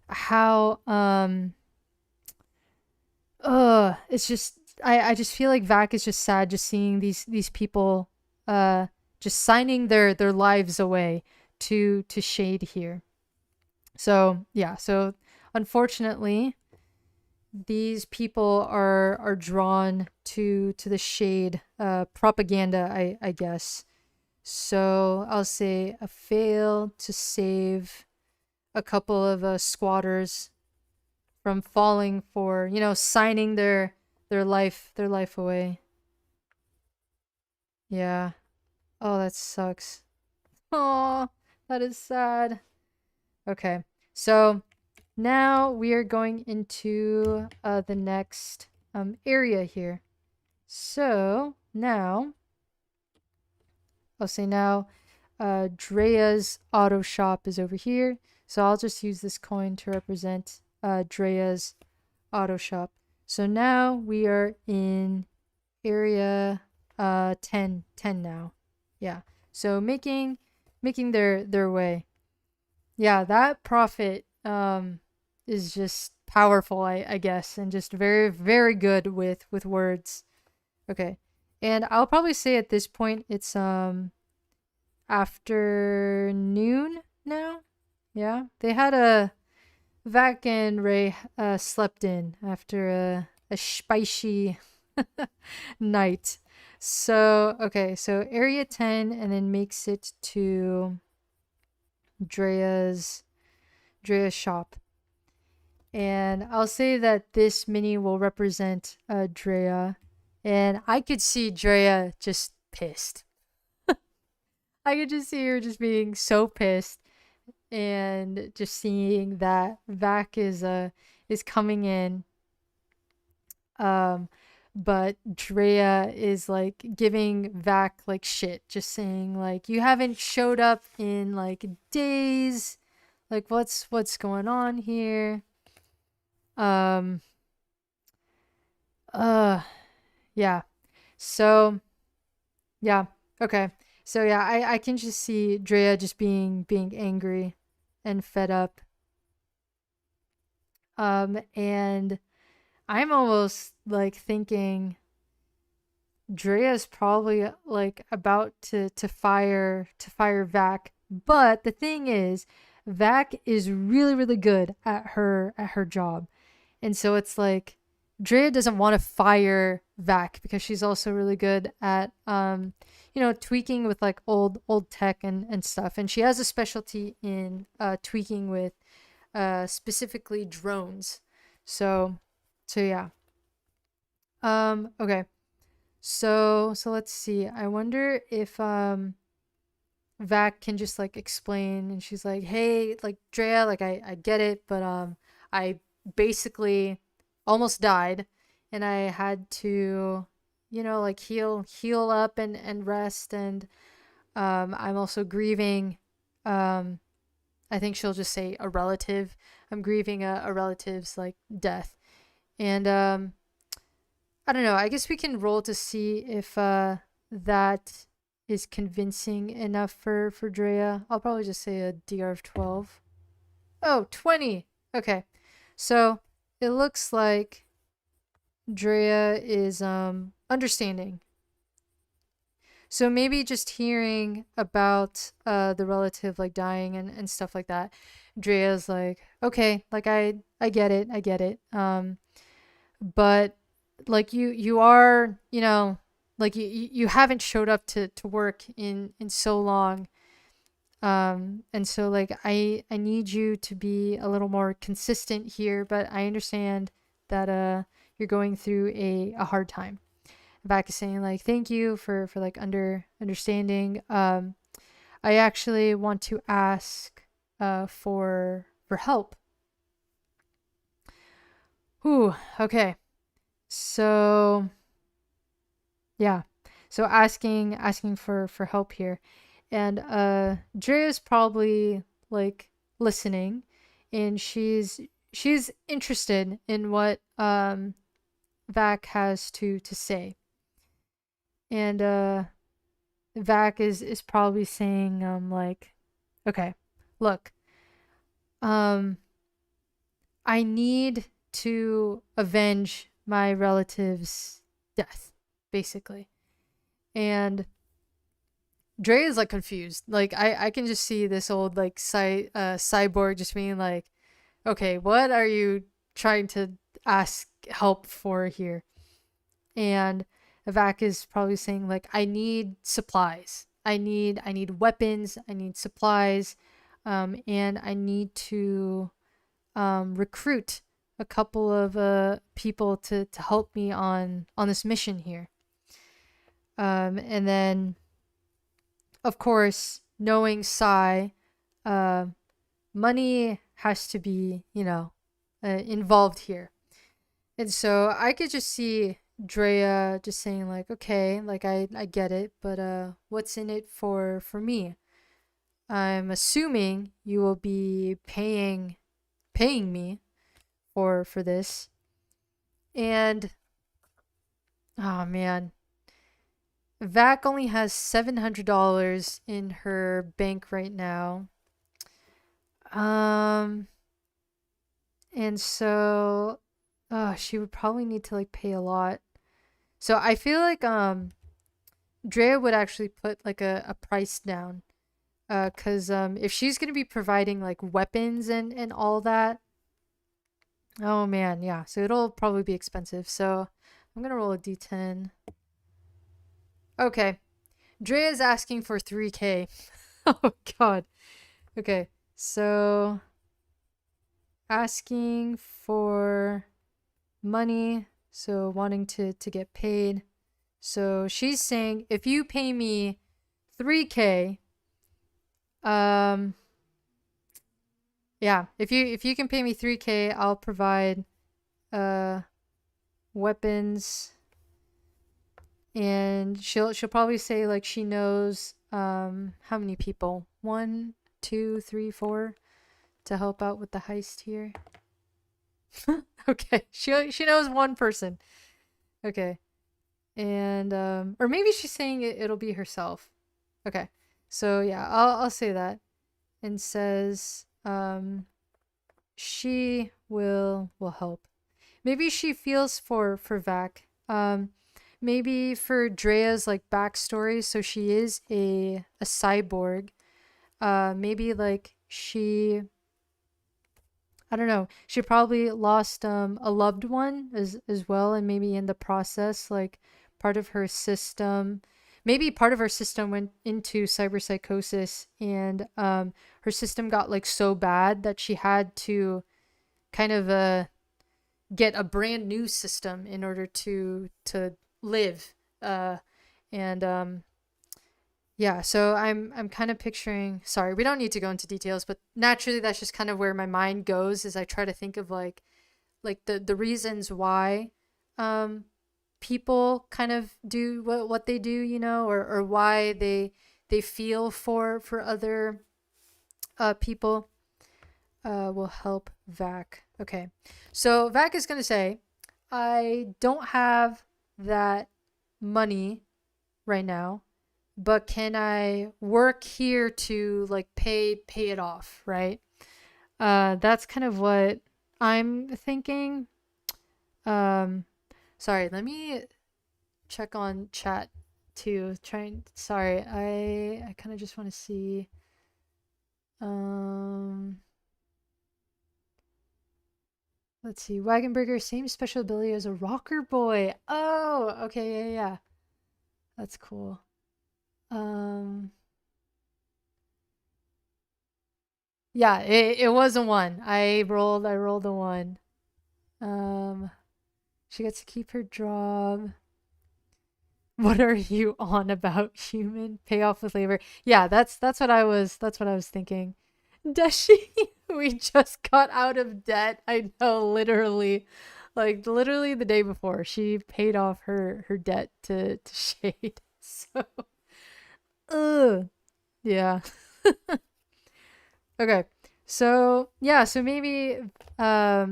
how it's just I just feel like Vac is just sad just seeing these people just signing their lives away to shade here. So yeah, so unfortunately these people are drawn to the shade, propaganda, I guess. So I'll say a fail to save a couple of squatters from falling for, signing their life away. Yeah. Oh, that sucks. Oh, that is sad. Okay. So now we are going into the next area here. So now, I'll say now, Drea's auto shop is over here. So I'll just use this coin to represent Drea's auto shop. So now we are in area 10 now. Yeah. So making their way. Yeah, that profit is just powerful, I guess, and just very very good with words. Okay. And I'll probably say at this point it's afternoon now. Yeah. They had a Vac and Rae slept in after a spicy night. So, okay, so area 10 and then makes it to Drea's shop. And I'll say that this mini will represent Drea. And I could see Drea just pissed. I could just see her just being so pissed and just seeing that Vac is coming in. But Drea is like giving Vac like shit, just saying like, you haven't showed up in like days. Like what's going on here? Yeah. So yeah. Okay. So yeah, I can just see Drea just being angry and fed up. And I'm almost like thinking Drea's probably like about to fire Vac, but the thing is, Vac is really really good at her job, and so it's like Drea doesn't want to fire Vac because she's also really good at tweaking with like old tech and stuff, and she has a specialty in tweaking with specifically drones. So yeah. Okay. So let's see. I wonder if Vac can just like explain, and she's like, "Hey, like Drea, like I get it, but I basically almost died and I had to like heal up and rest, and I'm also grieving I think she'll just say a relative. I'm grieving a relative's like death." And I don't know. I guess we can roll to see if that is convincing enough for Drea. I'll probably just say a DR of 12. Oh, 20. Okay. So it looks like Drea is understanding. So maybe just hearing about the relative like dying and stuff like that, Drea's like, okay, like I get it, I get it. But like you are, like you haven't showed up to work in so long. And so like I need you to be a little more consistent here, but I understand that you're going through a hard time. Vac is saying like, thank you for like understanding. I actually want to ask for help. Ooh, okay. So yeah. So asking for help here. And Drea's probably like listening, and she's interested in what Vac has to say. And Vac is probably saying like, okay, look, I need to avenge my relative's death, basically. And Dre is like confused. Like I can just see this old like cyborg just being like, okay, what are you trying to ask help for here. And Vac is probably saying like, I need supplies. I need weapons. I need supplies, and I need to recruit a couple of people to help me on this mission here. And then, of course, knowing Sai, money has to be, involved here. And so I could just see Drea just saying like, okay, like I get it, but what's in it for me? I'm assuming you will be paying me for this. And oh man, Vac only has $700 in her bank right now. And so she would probably need to like pay a lot. So I feel like Drea would actually put like a price down. Cause if she's gonna be providing like weapons and all that, oh man, yeah. So it'll probably be expensive. So I'm gonna roll a d10. Okay. Drea is asking for 3K. Oh god. Okay. So asking for money, so wanting to get paid. So she's saying if you pay me 3K, yeah, if you can pay me 3K, I'll provide weapons. And she'll probably say like she knows how many people, 1, 2, 3, 4, to help out with the heist here. Okay, she knows one person. Okay, and or maybe she's saying it'll be herself. Okay, so yeah, I'll say that, and says she will help. Maybe she feels for Vac. Maybe for Drea's like backstory, so she is a cyborg. Maybe like I don't know, she probably lost a loved one as well, and maybe in the process, like part of her system, maybe part of her system went into cyberpsychosis, and her system got like so bad that she had to kind of get a brand new system in order to live. And yeah, so I'm kind of picturing, sorry, we don't need to go into details, but naturally that's just kind of where my mind goes as I try to think of like the reasons why people kind of do what they do, or why they feel for other people. Will help Vac. Okay. So Vac is going to say, I don't have that money right now, but can I work here to like pay it off, right? That's kind of what I'm thinking. Sorry, let me check on chat too. Sorry, I kind of just want to see. Let's see. Wagonburger, same special ability as a rocker boy. Oh, okay, yeah. That's cool. Yeah, it was a 1. I rolled a 1. She gets to keep her job. What are you on about, human? Pay off with labor. Yeah, that's what I was thinking. Does she? We just got out of debt. I know, literally. Like literally the day before, she paid off her debt to Shade. So yeah. Okay. So yeah, so maybe yeah,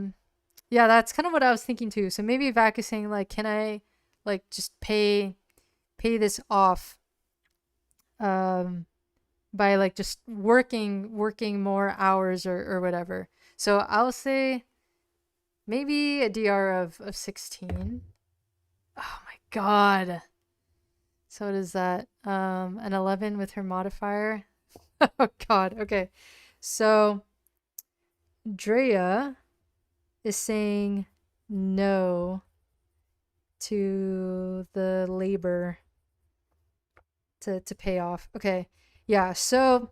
that's kind of what I was thinking too. So maybe Vac is saying like, can I like just pay this off by like just working more hours or whatever. So I'll say maybe a DR of 16. Oh my god. So what is that? An 11 with her modifier. Oh god. Okay. So Drea is saying no to the labor to pay off. Okay. Yeah, so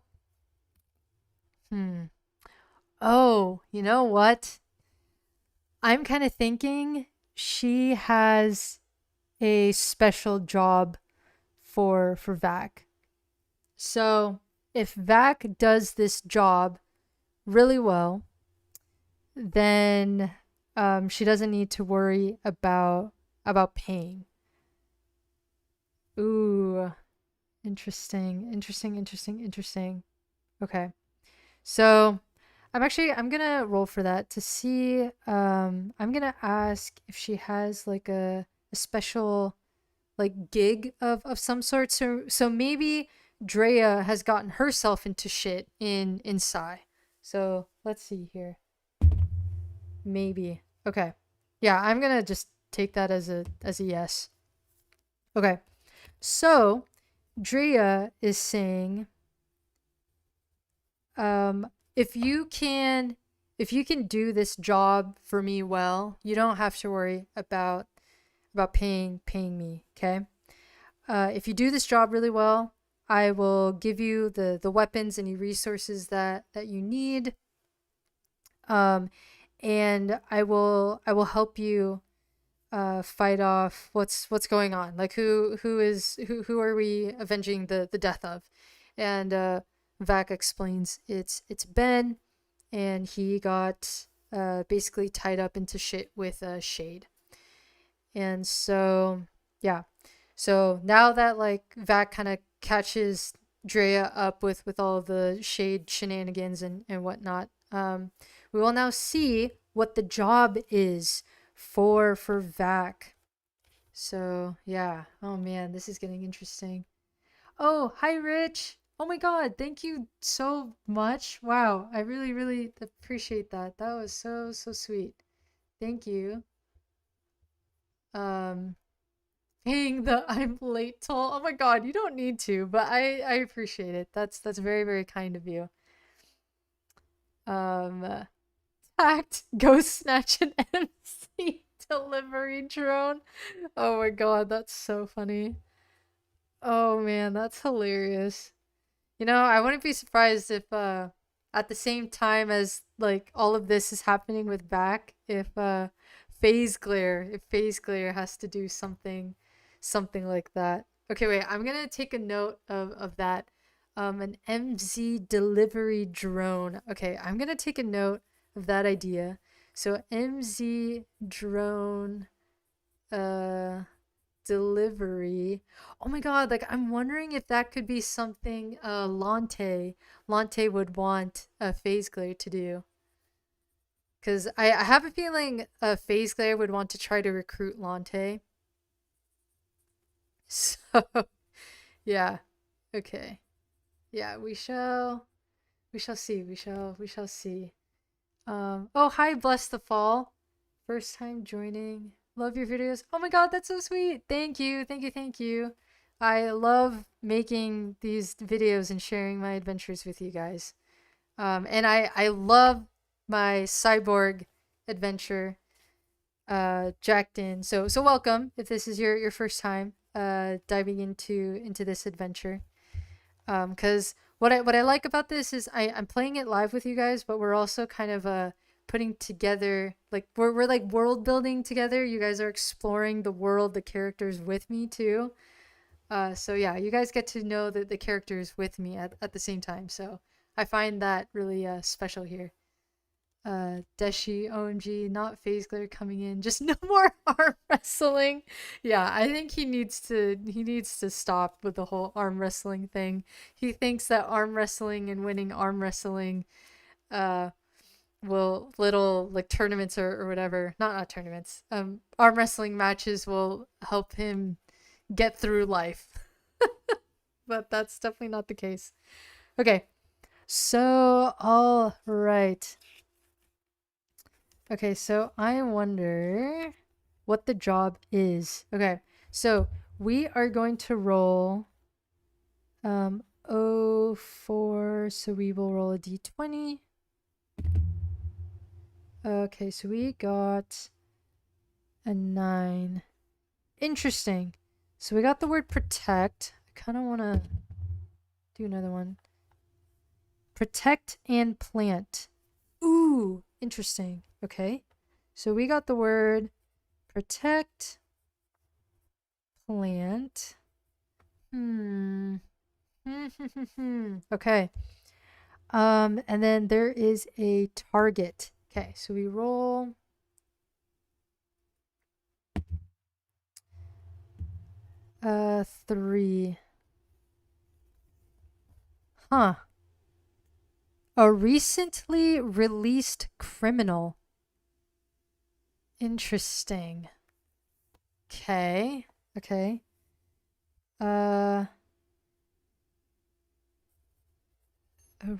oh, you know what? I'm kind of thinking she has a special job for Vac. So, if Vac does this job really well, then she doesn't need to worry about paying. Ooh, interesting. Okay. So, I'm gonna roll for that to see. I'm gonna ask if she has like a special like gig of some sort. So maybe Drea has gotten herself into shit in Psy. So let's see here. Maybe. Okay. Yeah, I'm gonna just take that as a yes. Okay. So Drea is saying, um, if you can do this job for me well, you don't have to worry about paying me. Okay. If you do this job really well, I will give you the weapons, any resources that you need, um, and I will help you fight off what's going on. Like who are we avenging the death of? And Vac explains it's Ben, and he got basically tied up into shit with Shade, and so yeah. So now that like Vac kind of catches Drea up with all the Shade shenanigans and whatnot, we will now see what the job is for Vac. So yeah. Oh man, this is getting interesting. Oh, hi Rich. Oh my god, thank you so much. Wow, I really appreciate that. That was so sweet. Thank you. Um paying the I'm late toll. Oh my god, you don't need to, but I appreciate it. That's very kind of you. Tact ghost snatch an MC delivery drone. Oh my god, that's so funny. Oh man, that's hilarious. You know, I wouldn't be surprised if at the same time as like all of this is happening with Back, if Phase Glare has to do something like that. Okay, wait, I'm gonna take a note of that. An MZ delivery drone. Okay, I'm gonna take a note of that idea. So MZ drone uh delivery. Oh my god, like I'm wondering if that could be something Lante would want Phase Glare to do. Cause I have a feeling Phase Glare would want to try to recruit Lante. So yeah. Okay. Yeah, we shall see. We shall see. Oh hi, Bless the Fall. First time joining. Love your videos. Oh my god, that's so sweet. Thank you. I love making these videos and sharing my adventures with you guys. And I love my cyborg adventure jacked in. So welcome if this is your first time diving into this adventure. Cuz what I like about this is I'm playing it live with you guys, but we're also kind of putting together like we're like world building together. You guys are exploring the world, the characters with me too. So yeah, you guys get to know the characters with me at the same time. So I find that really special here. Deshi, OMG, not Phase Glare coming in. Just no more arm wrestling. Yeah, I think he needs to stop with the whole arm wrestling thing. He thinks that arm wrestling and winning arm wrestling uh will little like tournaments or whatever. Not tournaments. Arm wrestling matches will help him get through life. But that's definitely not the case. Okay. So, all right. Okay, so I wonder what the job is. Okay, so we are going to roll 04, so we will roll a d20. Okay, so we got a 9. Interesting. So we got the word protect. I kind of want to do another one. Protect and plant. Ooh, interesting. Okay. So we got the word protect, plant. Okay. And then there is a target. Okay, so we roll. Three. Huh. A recently released criminal. Interesting. Okay. Okay. A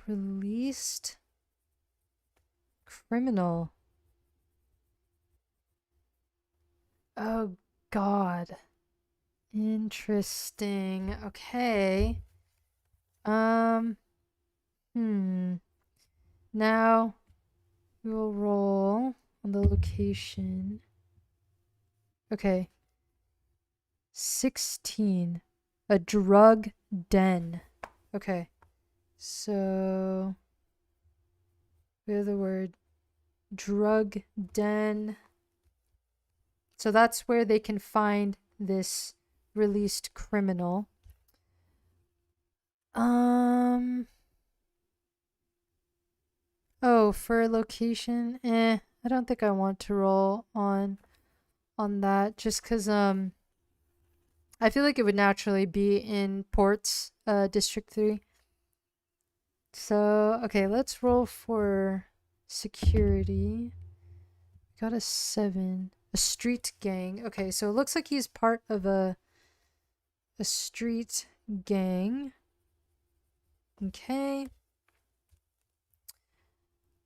released criminal. Oh God. Interesting. Okay. Now we will roll on the location. Okay. 16. A drug den. Okay. So we have the word drug den. So that's where they can find this released criminal. Oh, for location, I don't think I want to roll on that just cuz I feel like it would naturally be in Ports, District 3. So, okay, let's roll for security. Got a 7. A street gang. Okay, so it looks like he's part of a street gang. Okay.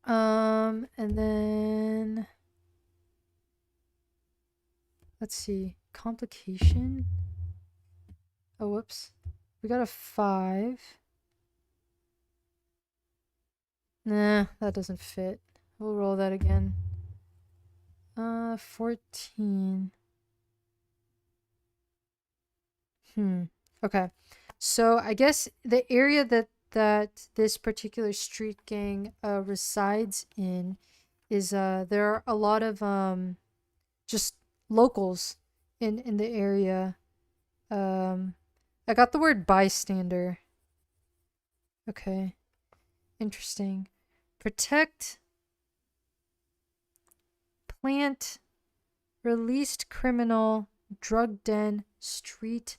And then let's see. Complication. Oh, whoops. We got a 5. Nah, that doesn't fit. We'll roll that again. 14. Okay. So I guess the area that this particular street gang resides in is there are a lot of just locals in the area. I got the word bystander. Okay. Interesting. Protect, plant, released criminal, drug den, street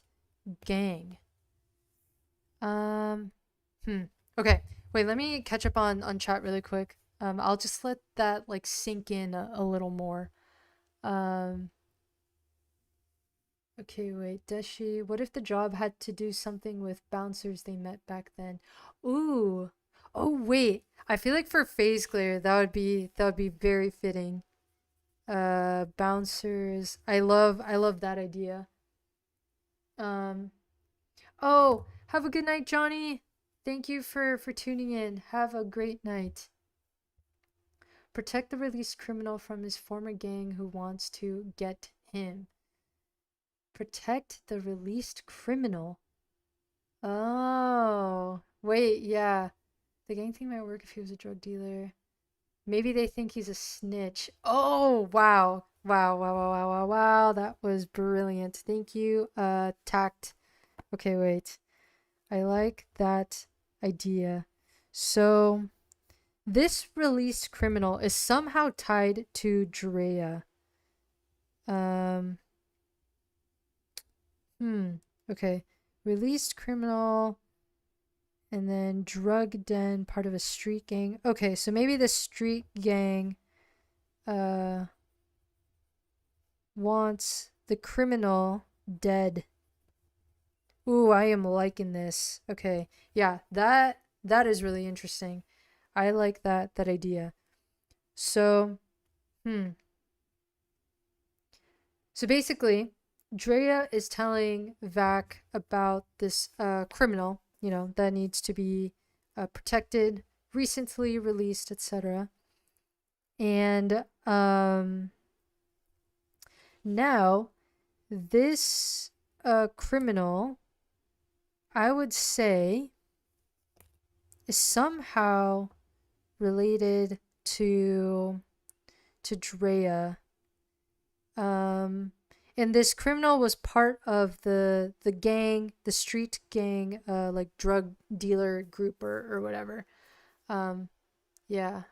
gang. Okay. Wait, let me catch up on chat really quick. I'll just let that like sink in a little more. Okay, wait, Deshi, what if the job had to do something with bouncers they met back then? Ooh. Oh wait, I feel like for phase glare that would be very fitting. Bouncers. I love that idea. Oh, have a good night, Johnny. Thank you for tuning in. Have a great night. Protect the released criminal from his former gang who wants to get him. Protect the released criminal. Oh, wait, yeah. The gang thing might work if he was a drug dealer. Maybe they think he's a snitch. Oh, wow. Wow, wow, wow, wow, wow, wow. That was brilliant. Thank you, Tact. Okay, wait. I like that idea. So, this released criminal is somehow tied to Drea. Okay. Released criminal and then drug den, part of a street gang. Okay, so maybe the street gang wants the criminal dead. Ooh, I am liking this. Okay. Yeah, that is really interesting. I like that idea. So, so basically, Drea is telling Vac about this criminal, you know, that needs to be protected, recently released, etc. And Now, this criminal, I would say, is somehow related to Drea. And this criminal was part of the gang, the street gang, like drug dealer group or whatever. Um, yeah.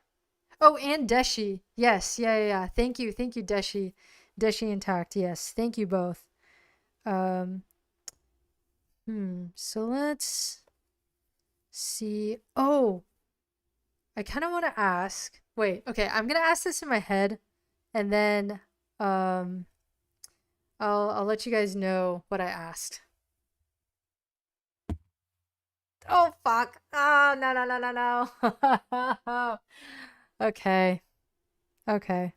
Oh, and Deshi. Yes, yeah. Thank you, Deshi. Deshi intact. Yes, thank you both. Um, So let's see. Oh, I kind of want to ask. Wait, okay, I'm gonna ask this in my head, and then um, I'll let you guys know what I asked. Oh fuck! Oh no. Okay, okay.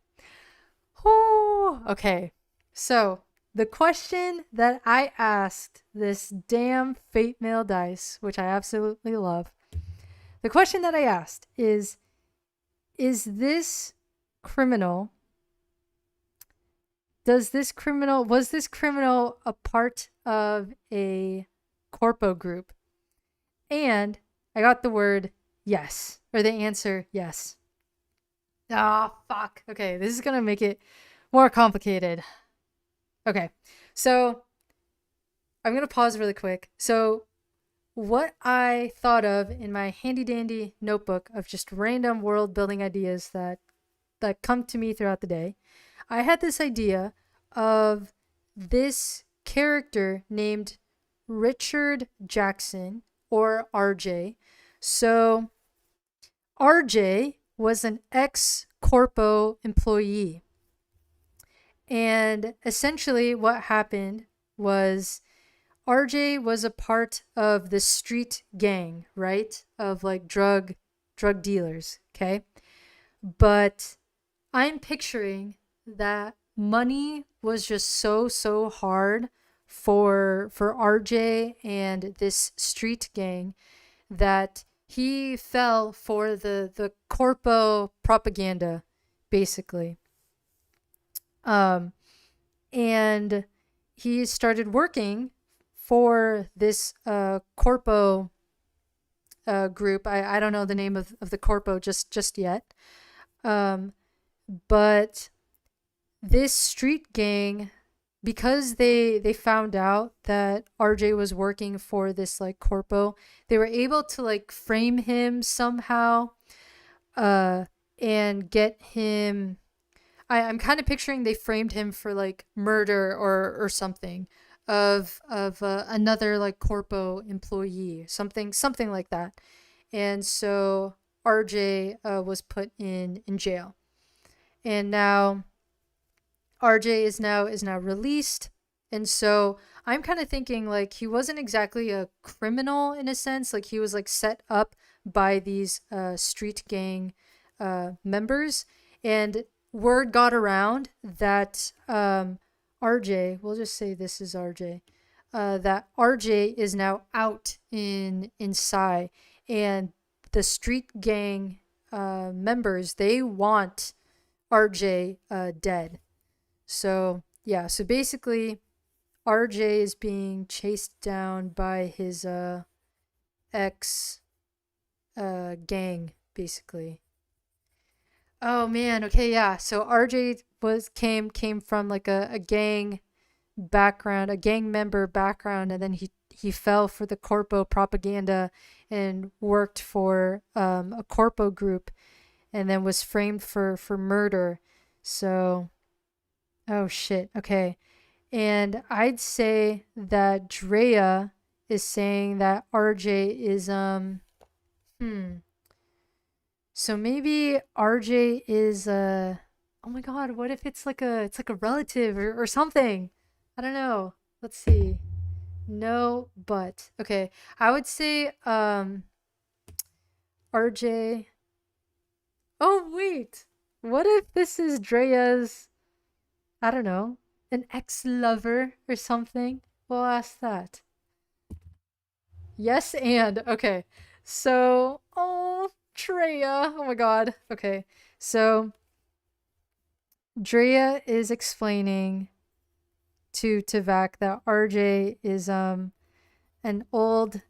Whew. Okay. So the question that I asked this damn fate mail dice, which I absolutely love, the question that I asked is this criminal, was this criminal a part of a corpo group? And I got the word yes, or the answer yes. Ah, oh, fuck. Okay, this is gonna make it more complicated. Okay, so I'm gonna pause really quick. So what I thought of in my handy dandy notebook of just random world building ideas that come to me throughout the day, I had this idea of this character named Richard Jackson, or RJ. So RJ was an ex-corpo employee. And essentially what happened was RJ was a part of the street gang, right? Of like drug dealers, okay? But I'm picturing that money was just so hard for RJ and this street gang that he fell for the corpo propaganda, basically. And he started working for this corpo group. I don't know the name of the corpo just yet. But this street gang, because they found out that RJ was working for this like corpo, they were able to like frame him somehow and get him. I'm kind of picturing they framed him for like murder or something of another like corpo employee, something like that. And so RJ was put in jail. And now RJ is now released. And so I'm kind of thinking like he wasn't exactly a criminal in a sense, like he was like set up by these street gang members, and word got around that RJ, we'll just say this is RJ, that RJ is now out in Psy, and the street gang members, they want RJ dead. So yeah, so basically RJ is being chased down by his ex gang, basically. Oh man, okay, yeah. So RJ came from like a gang background, a gang member background, and then he fell for the corpo propaganda and worked for a corpo group, and then was framed for murder. So, oh shit. Okay. And I'd say that Drea is saying that RJ is so maybe RJ is oh my god, what if it's like a relative or something? I don't know. Let's see. No, but okay. I would say RJ. Oh wait. What if this is Drea's, I don't know, an ex-lover or something? We'll ask that. Yes, and okay. So, oh, Drea. Oh my god. Okay. So, Drea is explaining to Vac that RJ is an old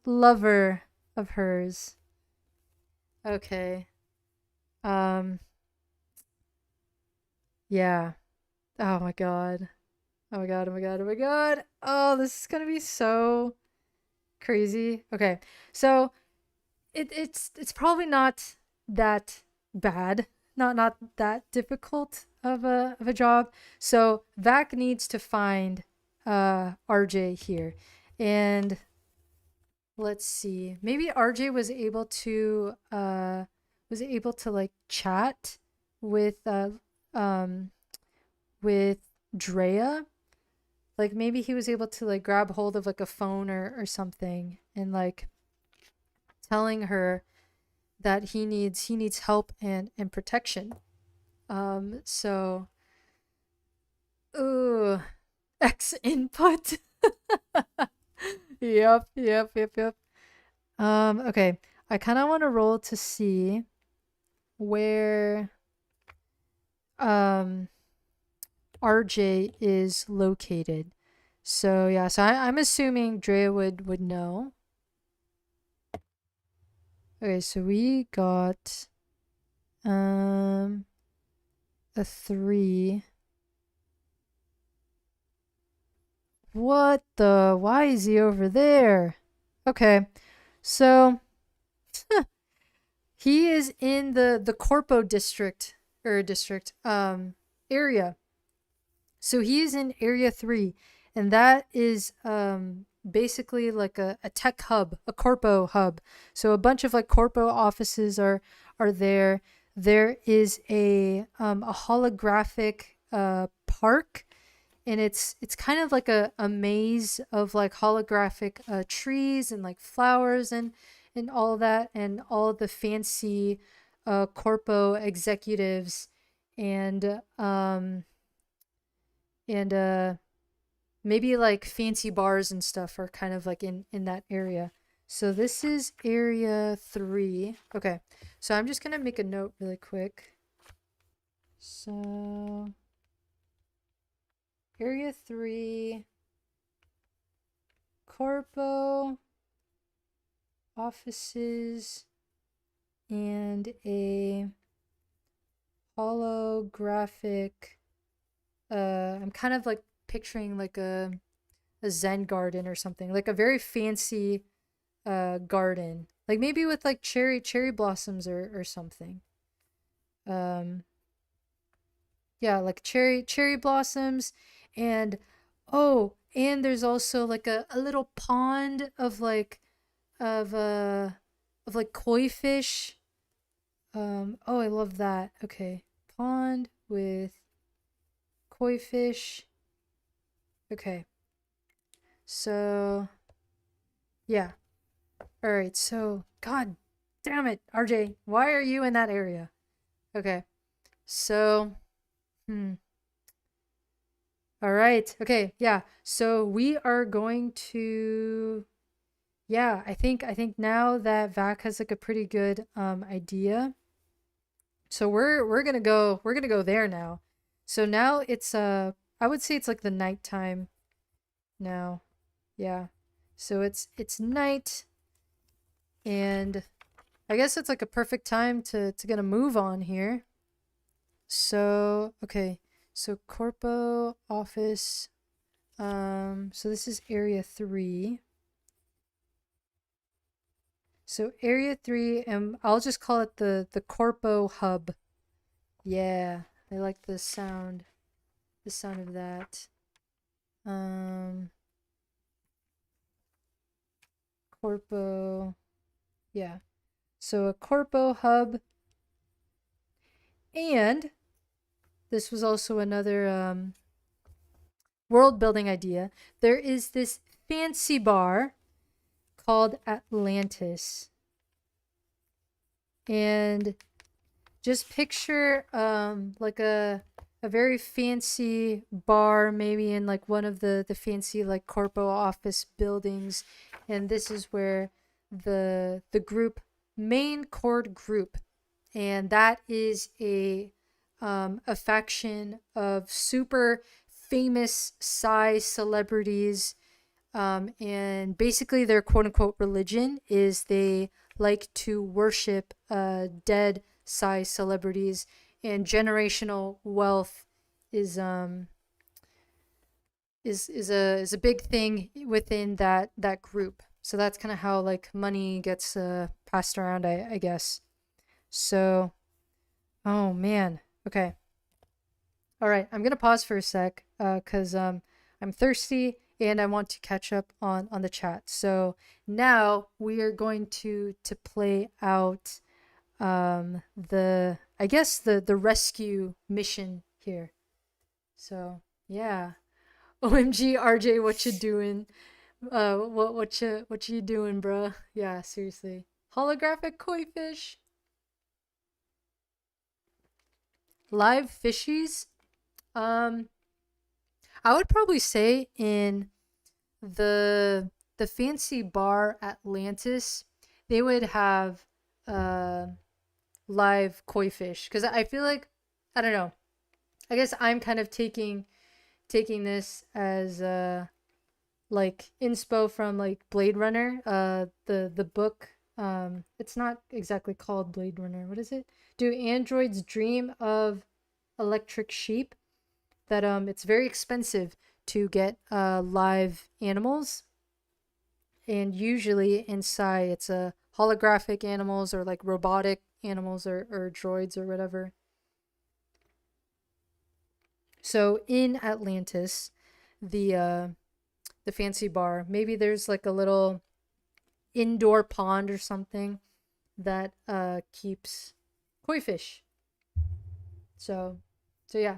lover of hers. Okay. Um yeah. Oh my god. Oh my god, oh my god, oh my god. Oh, this is gonna be so crazy. Okay. So it's probably not that bad. Not that difficult of a job. So Vac needs to find RJ here. And let's see. Maybe RJ was able to like chat with um with Drea. Like maybe he was able to like grab hold of like a phone or something and like telling her that he needs help and protection. So ooh, X input. Yep. Okay. I kind of want to roll to see where um RJ is located. So yeah, so I'm assuming Drea would know. Okay, so we got a 3. What the? Why is he over there? Okay, so he is in the Corpo district area. So he is in area 3, and that is basically like a tech hub, a corpo hub. So a bunch of like corpo offices are there. There is a holographic park, and it's kind of like a maze of like holographic trees and like flowers and all that, and all the fancy corpo executives and and maybe like fancy bars and stuff are kind of like in that area. So this is area 3. Okay, so I'm just gonna make a note really quick. So area 3, corpo offices, and a holographic I'm kind of like picturing like a Zen garden or something, like a very fancy garden, like maybe with like cherry blossoms or something. Um, yeah, like cherry blossoms, and oh, and there's also like a little pond of uh of like koi fish. Oh, I love that. Okay, pond with koi fish. Okay, so yeah. All right, so god damn it, RJ, why are you in that area? Okay, so hmm. All right. Okay, yeah. So we are going to yeah, I think now that Vac has like a pretty good idea. So we're gonna go there now. So now it's I would say it's like the nighttime now. Yeah. So it's night, and I guess it's like a perfect time to get a move on here. So, okay. So corpo office. So this is area 3. So area 3, and I'll just call it the corpo hub. Yeah, I like the sound of that. Corpo. Yeah. So a corpo hub, and this was also another world building idea. There is this fancy bar called Atlantis. And just picture like a very fancy bar, maybe in like one of the fancy like corpo office buildings, and this is where the group main chord group, and that is a faction of super famous Psy celebrities. And basically their quote unquote religion is they like to worship dead Psy celebrities, and generational wealth is is a big thing within that group. So that's kind of how like money gets passed around, I guess. So, oh man. Okay. All right, I'm gonna pause for a sec, cause I'm thirsty and I want to catch up on the chat. So now we are going to play out the, I guess, the rescue mission here. So yeah. OMG RJ, what you doing? What you doing, bruh? Yeah, seriously. Holographic koi fish. Live fishies. I would probably say in the fancy bar Atlantis, they would have live koi fish, because I feel like, I don't know. I guess I'm kind of taking this as like inspo from like Blade Runner, the book. It's not exactly called Blade Runner. What is it? Do androids dream of electric sheep? That it's very expensive to get live animals, and usually inside it's holographic animals or like robotic animals or droids or whatever. So in Atlantis, the fancy bar, maybe there's like a little indoor pond or something that keeps koi fish. So yeah.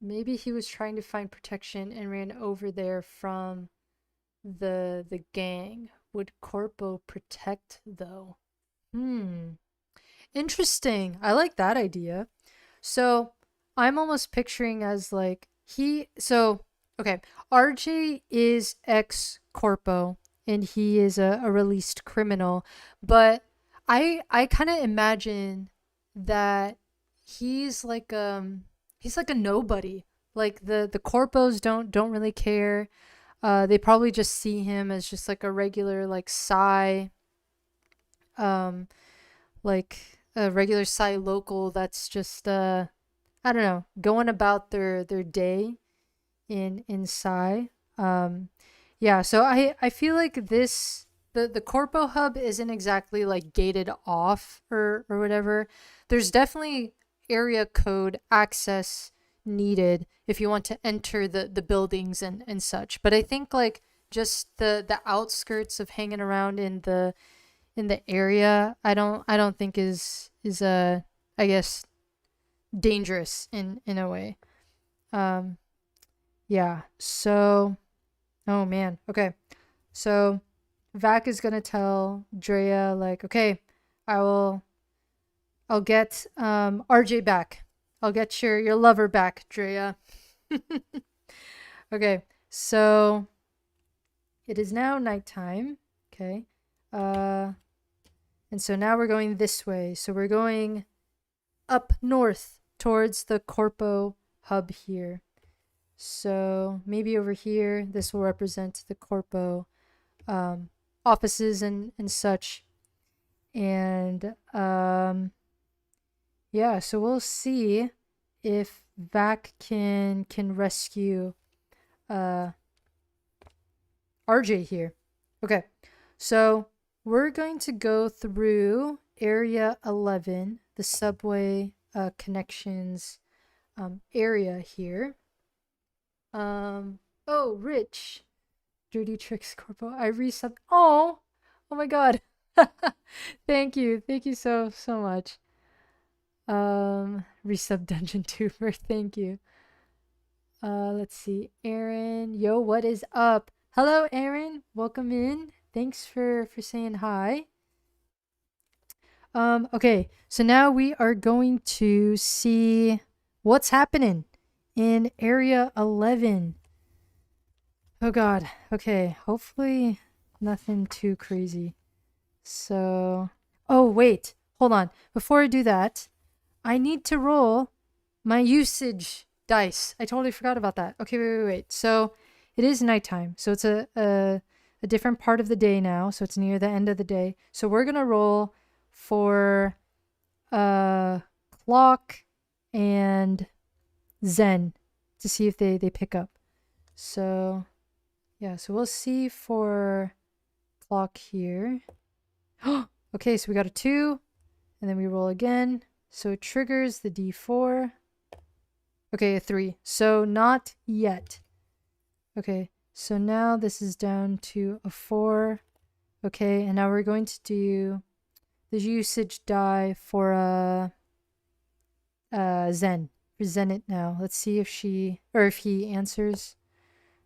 Maybe he was trying to find protection and ran over there from the gang. Would Corpo protect though? Interesting. I like that idea. So I'm almost picturing as like okay, RJ is ex Corpo and he is a released criminal, but I kind of imagine that he's like a nobody. Like the corpos don't really care. They probably just see him as just like a regular like Psy, like a regular Psy local that's just I don't know, going about their day in Psy. Yeah, so I feel like the Corpo hub isn't exactly like gated off or whatever. There's definitely area code access needed if you want to enter the buildings and such. But I think like just the outskirts of hanging around in the area, I don't think is I guess dangerous in a way. Yeah. So, oh man. Okay. So Vac is gonna tell Drea like, okay, I'll get RJ back. I'll get your lover back, Drea. Okay, so it is now nighttime. Okay. And so now we're going this way. So we're going up north towards the Corpo hub here. So maybe over here, this will represent the Corpo offices and such. And yeah, so we'll see if Vac can rescue RJ here. Okay, so we're going to go through area 11, the subway connections area here. Oh, Rich, Dirty Tricks Corpo. I resub. Oh my God. Thank you so much. Resub Dungeon Tuber. Thank you. Let's see, Aaron. Yo, what is up? Hello, Aaron. Welcome in. Thanks for saying hi. Okay, so now we are going to see what's happening in area 11. Oh God. Okay, hopefully nothing too crazy. So, oh wait, hold on. Before I do that, I need to roll my usage dice. I totally forgot about that. Okay, wait. So it is nighttime. So it's a different part of the day now. So it's near the end of the day. So we're gonna roll for clock and Zen to see if they pick up. So yeah, so we'll see for clock here. Okay, so we got a 2, and then we roll again. So it triggers the D4. Okay, a 3. So not yet. Okay, so now this is down to a 4. Okay, and now we're going to do the usage die for Zen. For Zen it now. Let's see if she or if he answers.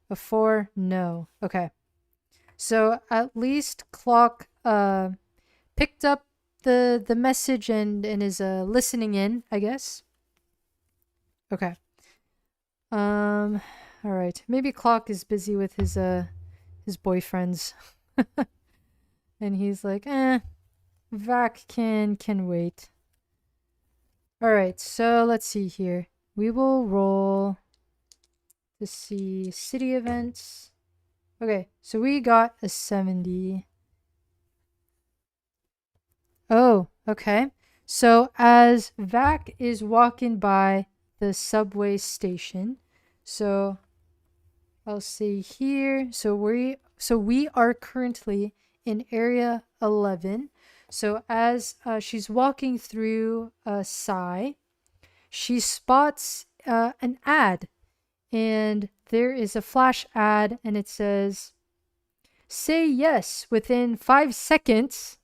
A 4? No. Okay. So at least Clock picked up the message and is listening in, I guess. Okay. All right. Maybe Clock is busy with his boyfriends. And he's like, Vac can wait. All right. So let's see here. We will roll to see city events. Okay. So we got a 70. Oh, okay. So as Vac is walking by the subway station, so I'll say here, so we are currently in area 11. So as she's walking through Psy, she spots an ad, and there is a flash ad, and it says, "Say yes within 5 seconds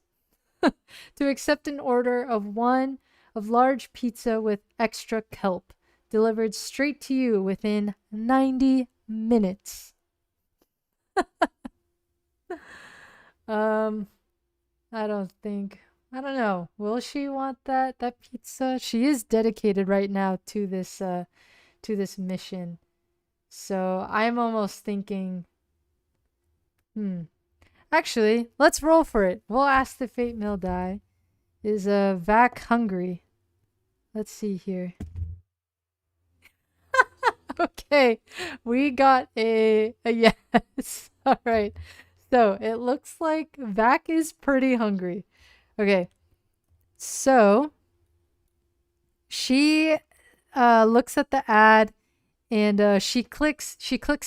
to accept an order of one of large pizza with extra kelp, delivered straight to you within 90 minutes." I don't know. Will she want that pizza? She is dedicated right now to this mission. So I'm almost thinking, actually, let's roll for it. We'll ask the fate mail die. Is Vac hungry? Let's see here. Okay, we got a yes. All right. So it looks like Vac is pretty hungry. Okay. So she looks at the ad, and she clicks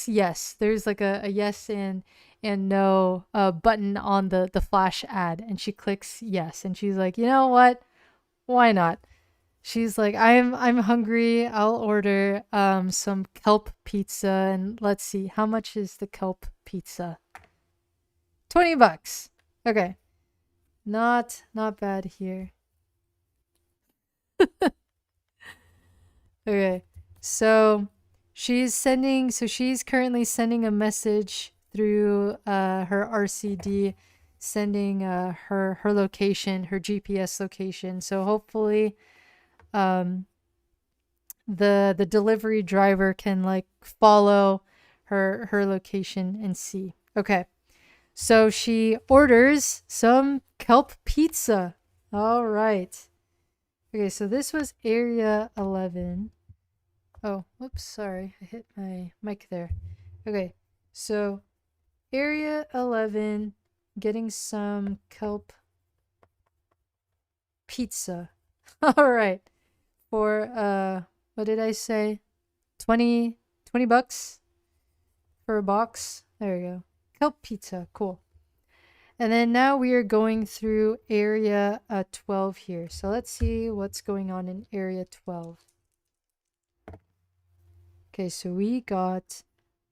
yes. There's like a yes and no button on the flash ad, and she clicks yes, and she's like, you know what? Why not? She's like, I'm hungry. I'll order some kelp pizza, and let's see, how much is the kelp pizza? $20. Okay. Not bad here. Okay. So she's currently sending a message through her RCD, sending her location, her GPS location. So hopefully the delivery driver can like follow her location and see. Okay. So she orders some kelp pizza. All right. Okay, so this was area 11. Oh, whoops, sorry. I hit my mic there. Okay, so area 11, getting some kelp pizza. All right. For, what did I say? 20 bucks for a box. There we go. Kelp pizza. Cool. And then now we are going through area 12 here. So let's see what's going on in area 12. Okay, so we got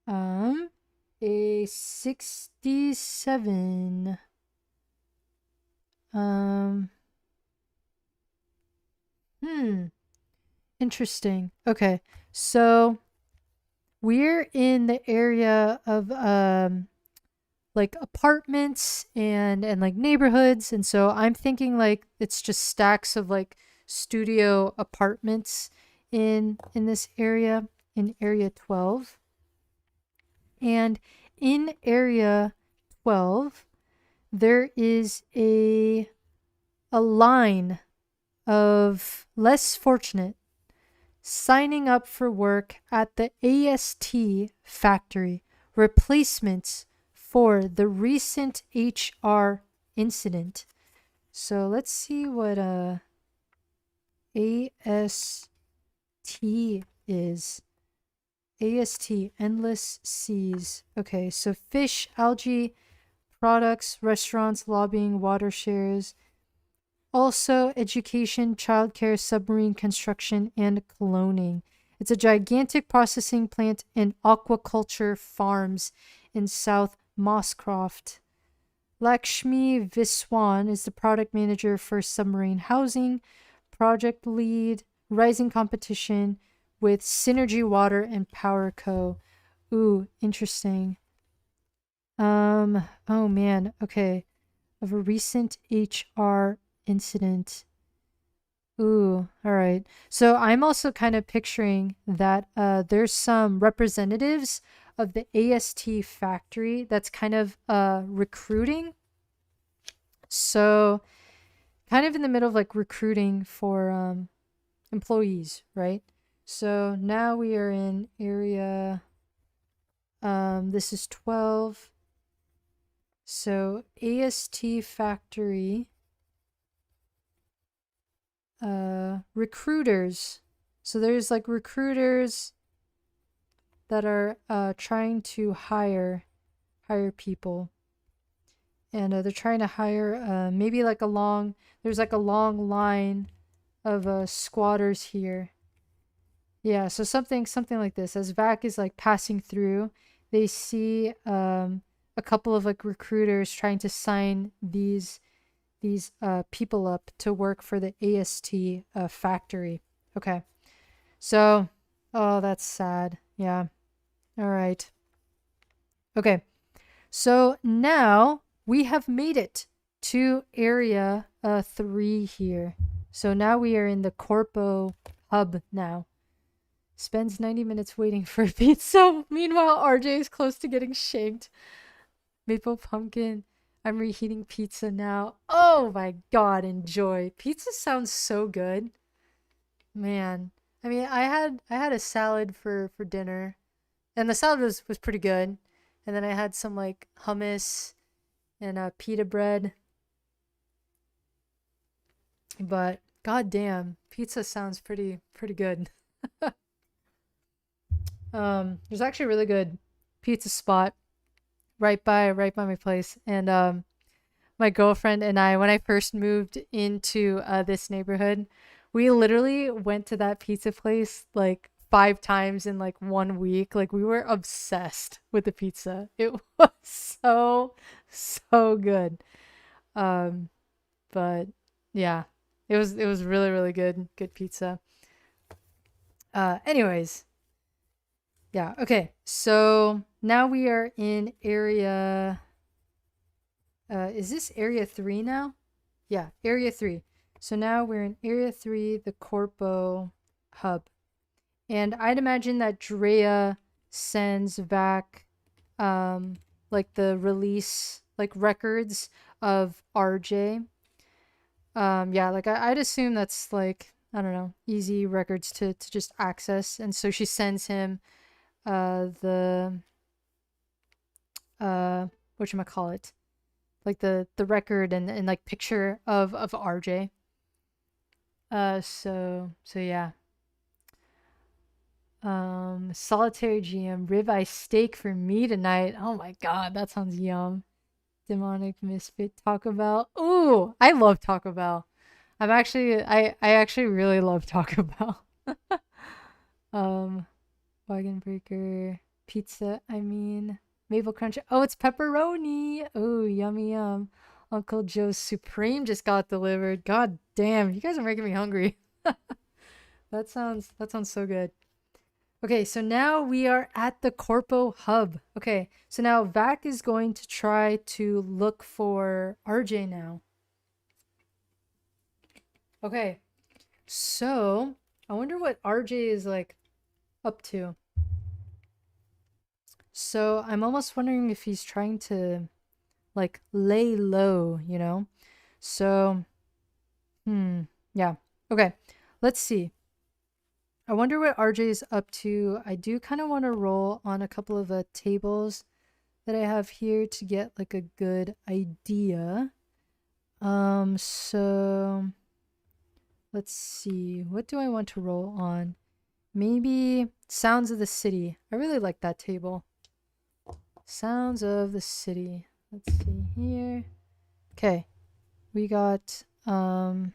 a 67. Interesting. Okay. So we're in the area of like apartments and like neighborhoods, and so I'm thinking like it's just stacks of like studio apartments in this area, in area 12. And in area 12 there is a line of less fortunate signing up for work at the AST factory, replacements for the recent HR incident. So let's see what AST is. AST, endless seas. Okay, so fish, algae, products, restaurants, lobbying, water shares. Also, education, childcare, submarine construction, and cloning. It's a gigantic processing plant and aquaculture farms in South Mosscroft. Lakshmi Viswan is the product manager for submarine housing, project lead, rising competition with Synergy Water and Power Co. Ooh, interesting. Oh man, okay. Of a recent HR incident. Ooh, all right. So I'm also kind of picturing that there's some representatives of the AST factory that's kind of recruiting. So kind of in the middle of like recruiting for employees, right? So now we are in area this is 12. So AST factory recruiters. So there's like recruiters that are trying to hire people, and they're trying to hire maybe like there's like a long line of squatters here. Yeah, so something like this. As Vac is like passing through, they see a couple of like recruiters trying to sign these people up to work for the AST factory. Okay. So, oh, that's sad. Yeah. All right. Okay. So now we have made it to area 3 here. So now we are in the Corpo hub now. Spends 90 minutes waiting for a pizza. Meanwhile, RJ is close to getting shanked. Maple pumpkin. I'm reheating pizza now. Oh my god, enjoy. Pizza sounds so good. Man. I mean, I had a salad for dinner. And the salad was pretty good. And then I had some like hummus and pita bread. But goddamn, pizza sounds pretty good. There's actually a really good pizza spot right by my place, and my girlfriend and I, when I first moved into this neighborhood, we literally went to that pizza place like 5 times in like 1 week. Like we were obsessed with the pizza. It was so good. Um, but yeah, it was really good pizza. Anyways, yeah, okay. So now we are in area is this area 3 now? Yeah, area 3. So now we're in area 3, the Corpo hub. And I'd imagine that Drea sends back like the release like records of RJ. Yeah, like I'd assume that's like, I don't know, easy records to just access. And so she sends him the whatchamacallit, like the record and like picture of RJ. So yeah. Solitary GM ribeye steak for me tonight. Oh my god, that sounds yum. Demonic Misfit Taco Bell. Ooh, I love Taco Bell. I actually really love Taco Bell. um Wagon Breaker pizza, I mean Maple Crunch. Oh, it's pepperoni. Oh, yummy yum. Uncle Joe's Supreme just got delivered. God damn, you guys are making me hungry. That sounds so good. Okay, so now we are at the Corpo hub. Okay, so now Vac is going to try to look for RJ now. Okay, so I wonder what RJ is like up to. So I'm almost wondering if he's trying to like lay low, you know? So, yeah. Okay, let's see. I wonder what RJ is up to. I do kind of want to roll on a couple of tables that I have here to get like a good idea. So let's see. What do I want to roll on? Maybe Sounds of the City. I really like that table. Sounds of the City. Let's see here. Okay. We got 14.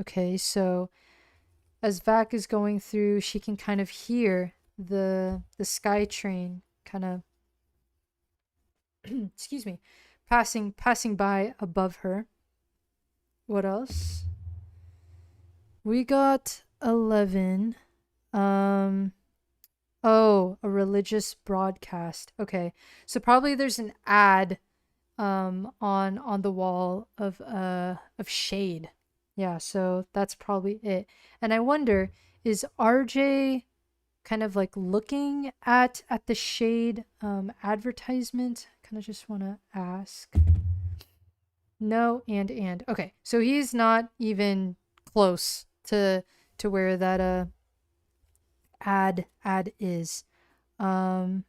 Okay, so as Vac is going through, she can kind of hear the sky train kind of excuse me, passing by above her. What else? We got 11. Oh, a religious broadcast. Okay. So probably there's an ad on the wall of shade. Yeah, so that's probably it. And I wonder, is RJ kind of like looking at the shade advertisement? Kind of just want to ask. No, and okay, so he's not even close to where that ad is. Oh,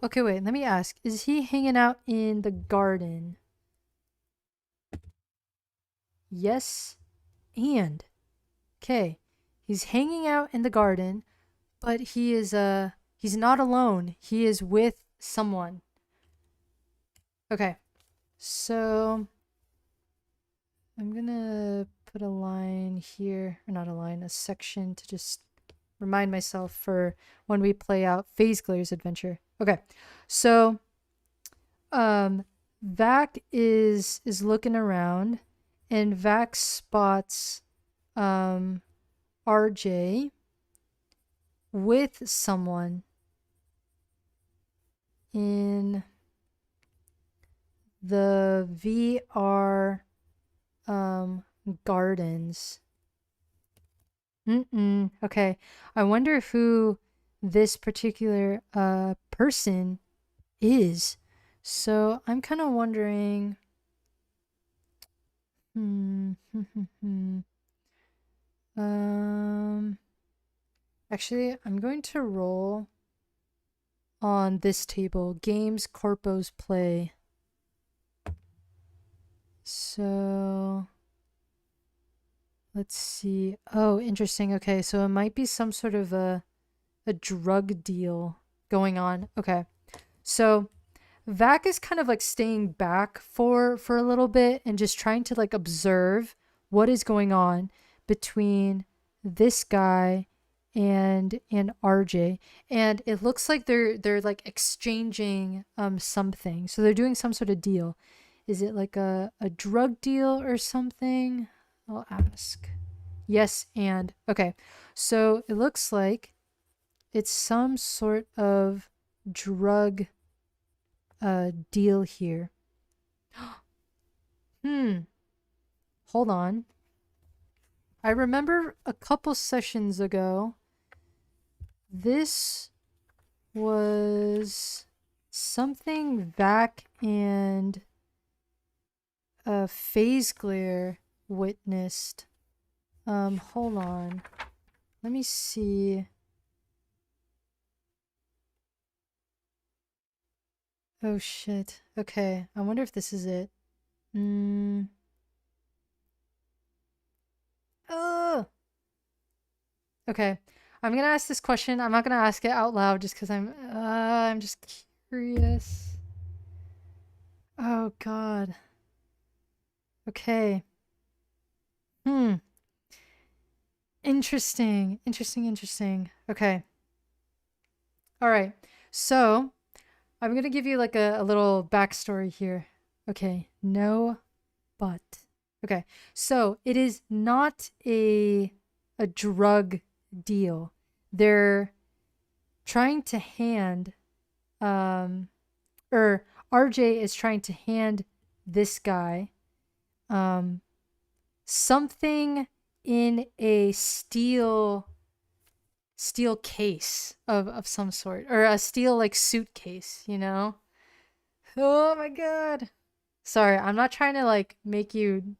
okay, wait, let me ask, is he hanging out in the garden? Yes, and okay, he's hanging out in the garden, but he's not alone. He is with someone. Okay, so I'm gonna put a line here, or not a line, a section to just remind myself for when we play out Phase Glaire's adventure. Okay, so Vac is looking around, and Vac spots RJ with someone in the VR gardens. Okay, I wonder who this particular person is. So I'm kind of wondering. Actually, I'm going to roll on this table. Games Corpos Play. So let's see. Oh, interesting. Okay, so it might be some sort of a drug deal going on. Okay. So Vac is kind of like staying back for a little bit and just trying to like observe what is going on between this guy and RJ, and it looks like they're like exchanging something. So they're doing some sort of deal. Is it like a drug deal or something? I'll ask. Yes, and okay. So it looks like it's some sort of drug deal here. Hold on. I remember a couple sessions ago, this was something Vac and Phase Glare witnessed. Hold on. Let me see. Oh shit. Okay, I wonder if this is it. Okay, I'm gonna ask this question. I'm not gonna ask it out loud just because I'm just curious. Oh god. Okay. Interesting. Okay. All right. So I'm gonna give you like a little backstory here. Okay. No, but okay. So it is not a drug deal. They're trying to hand or RJ is trying to hand this guy something in a steel case of some sort, or a steel like suitcase, you know? Oh my god. Sorry, I'm not trying to like make you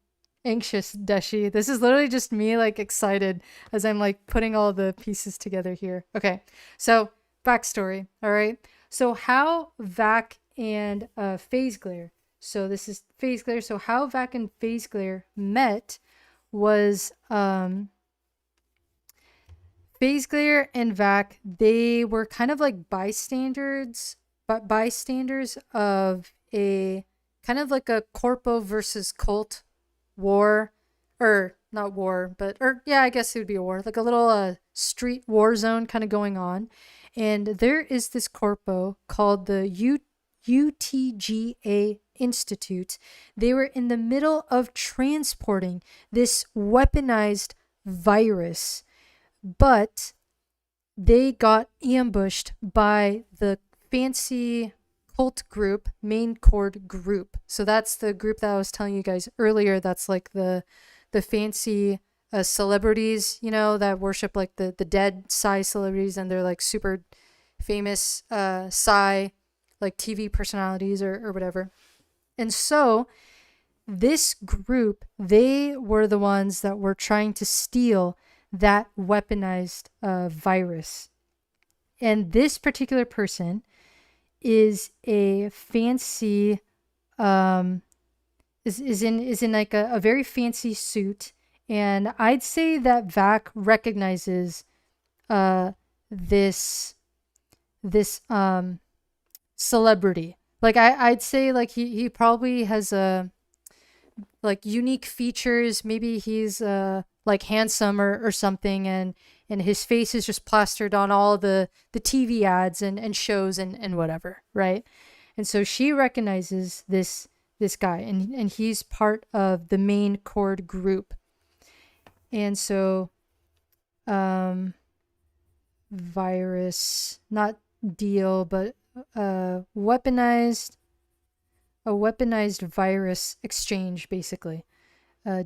anxious, Deshi. This is literally just me like excited as I'm like putting all the pieces together here. Okay, so backstory. All right, so how Vac and Phase Glare. So this is Phase Glare. So how Vac and Phase Glare met was Phase Glare and Vac, they were kind of like bystanders, but bystanders of a kind of like a corpo versus cult war, or not war, but or yeah, I guess it would be a war, like a little street war zone kind of going on. And there is this corpo called the UTGA Institute. They were in the middle of transporting this weaponized virus, but they got ambushed by the fancy cult group, main chord group. So that's the group that I was telling you guys earlier. That's like the fancy celebrities, you know, that worship like the dead Psy celebrities, and they're like super famous Psy like TV personalities or whatever. And so this group, they were the ones that were trying to steal that weaponized virus. And this particular person is a fancy is in like a very fancy suit, and I'd say that Vac recognizes this celebrity. Like I'd say like he probably has a like unique features. Maybe he's like handsome or something, and his face is just plastered on all the TV ads and shows and whatever, right? And so she recognizes this guy, and he's part of the main chord group. And so virus, not deal, but a weaponized virus exchange, basically,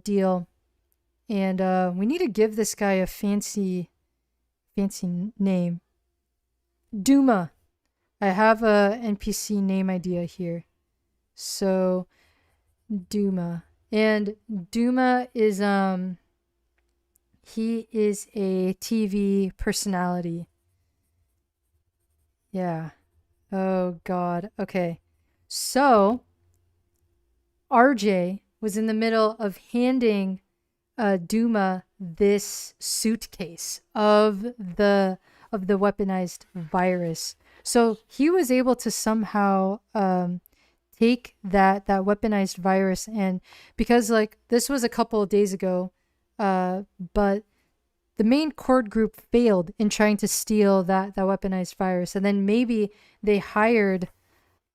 deal. And we need to give this guy a fancy name. Duma. I have a NPC name idea here. So Duma. And Duma is he is a TV personality. Yeah. Oh god. Okay. So RJ was in the middle of handing Duma this suitcase of the weaponized virus. So he was able to somehow take that weaponized virus, and because like this was a couple of days ago, but the main chord group failed in trying to steal that weaponized virus, and then maybe they hired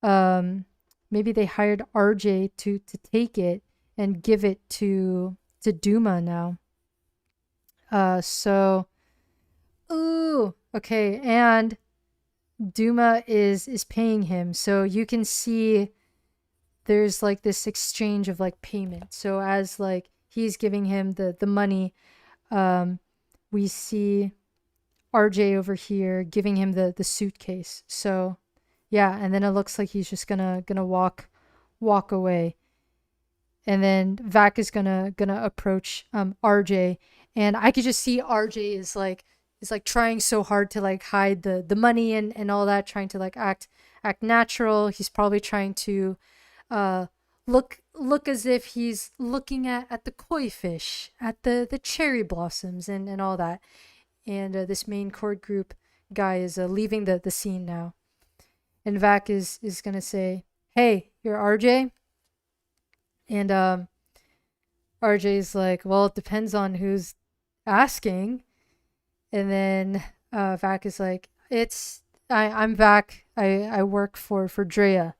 RJ to take it and give it to Duma now. So ooh, okay, and Duma is paying him. So you can see there's like this exchange of like payment. So as like he's giving him the money, we see RJ over here giving him the suitcase. So yeah, and then it looks like he's just gonna walk away. And then Vac is gonna approach RJ, and I could just see RJ is like trying so hard to like hide the money and all that, trying to like act natural. He's probably trying to look as if he's looking at the koi fish, at the cherry blossoms and all that. And this main chord group guy is leaving the scene now. And Vac is gonna say, "Hey, you're RJ?" And RJ's like, "Well, it depends on who's asking." And then Vac is like, I'm Vac. I work for Drea.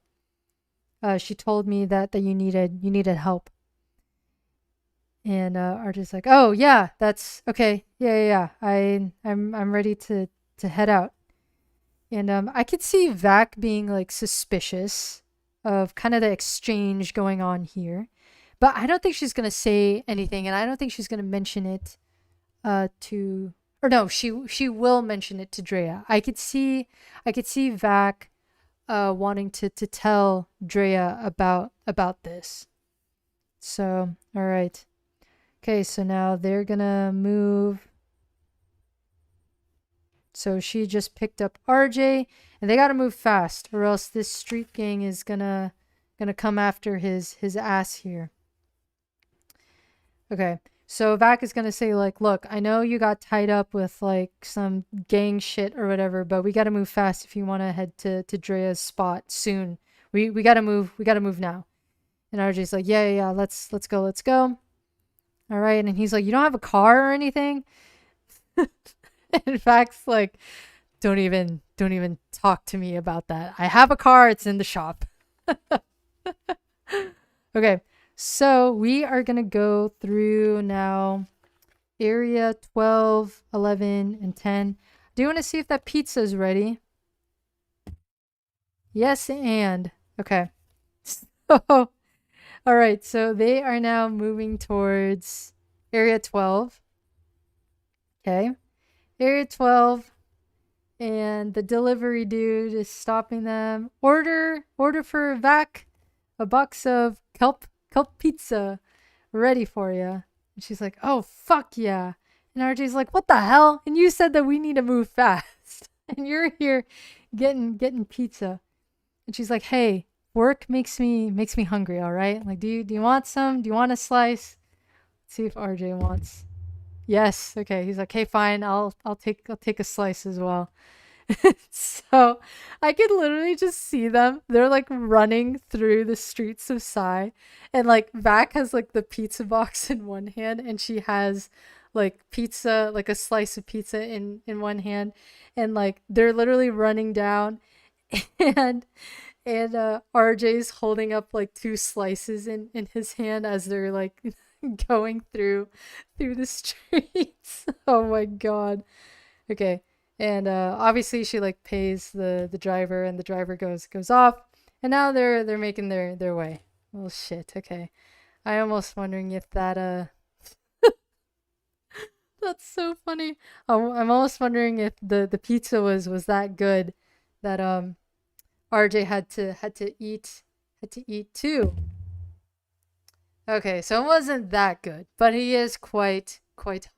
She told me that you needed help." And RJ's like, "Oh yeah, that's okay. Yeah. I'm ready to head out." And I could see Vac being like suspicious of kind of the exchange going on here, but I don't think she's gonna say anything, and I don't think she's gonna mention it to, or no, she will mention it to Drea. I could see Vac wanting to tell Drea about this. So all right, Okay, so now they're gonna move. So she just picked up RJ, and they gotta move fast, or else this street gang is gonna come after his ass here. Okay, so Vac is gonna say like, look, I know you got tied up with like some gang shit or whatever, but we gotta move fast if you want to head to Drea's spot soon. We gotta move. We gotta move now. And RJ's like, yeah. Let's go. Let's go. All right. And he's like, you don't have a car or anything. And Vac's like, don't even talk to me about that. I have a car. It's in the shop. Okay. So we are going to go through now area 12, 11, and 10. Do you want to see if that pizza is ready? Yes, and okay. So, all right. So they are now moving towards area 12. Okay. Area 12. And the delivery dude is stopping them. Order for Vac a box of kelp pizza ready for you. And she's like, oh, fuck yeah. And RJ's like, what the hell? And you said that we need to move fast. And you're here getting pizza. And she's like, hey, work makes me hungry, all right? Like, do you want some? Do you want a slice? Let's see if RJ wants. Yes. Okay. He's like, hey, fine. I'll take a slice as well. So I could literally just see them. They're like running through the streets of Psy, and like Vac has like the pizza box in one hand, and she has like pizza, like a slice of pizza in one hand, and like they're literally running down, and RJ's holding up like two slices in his hand as they're like going through the streets. Oh my god. Okay. And obviously she like pays the driver, and the driver goes off, and now they're making their way. Oh shit. Okay. I almost wondering if that that's so funny. I'm almost wondering if the pizza was that good that RJ had to eat too. Okay, so it wasn't that good, but he is quite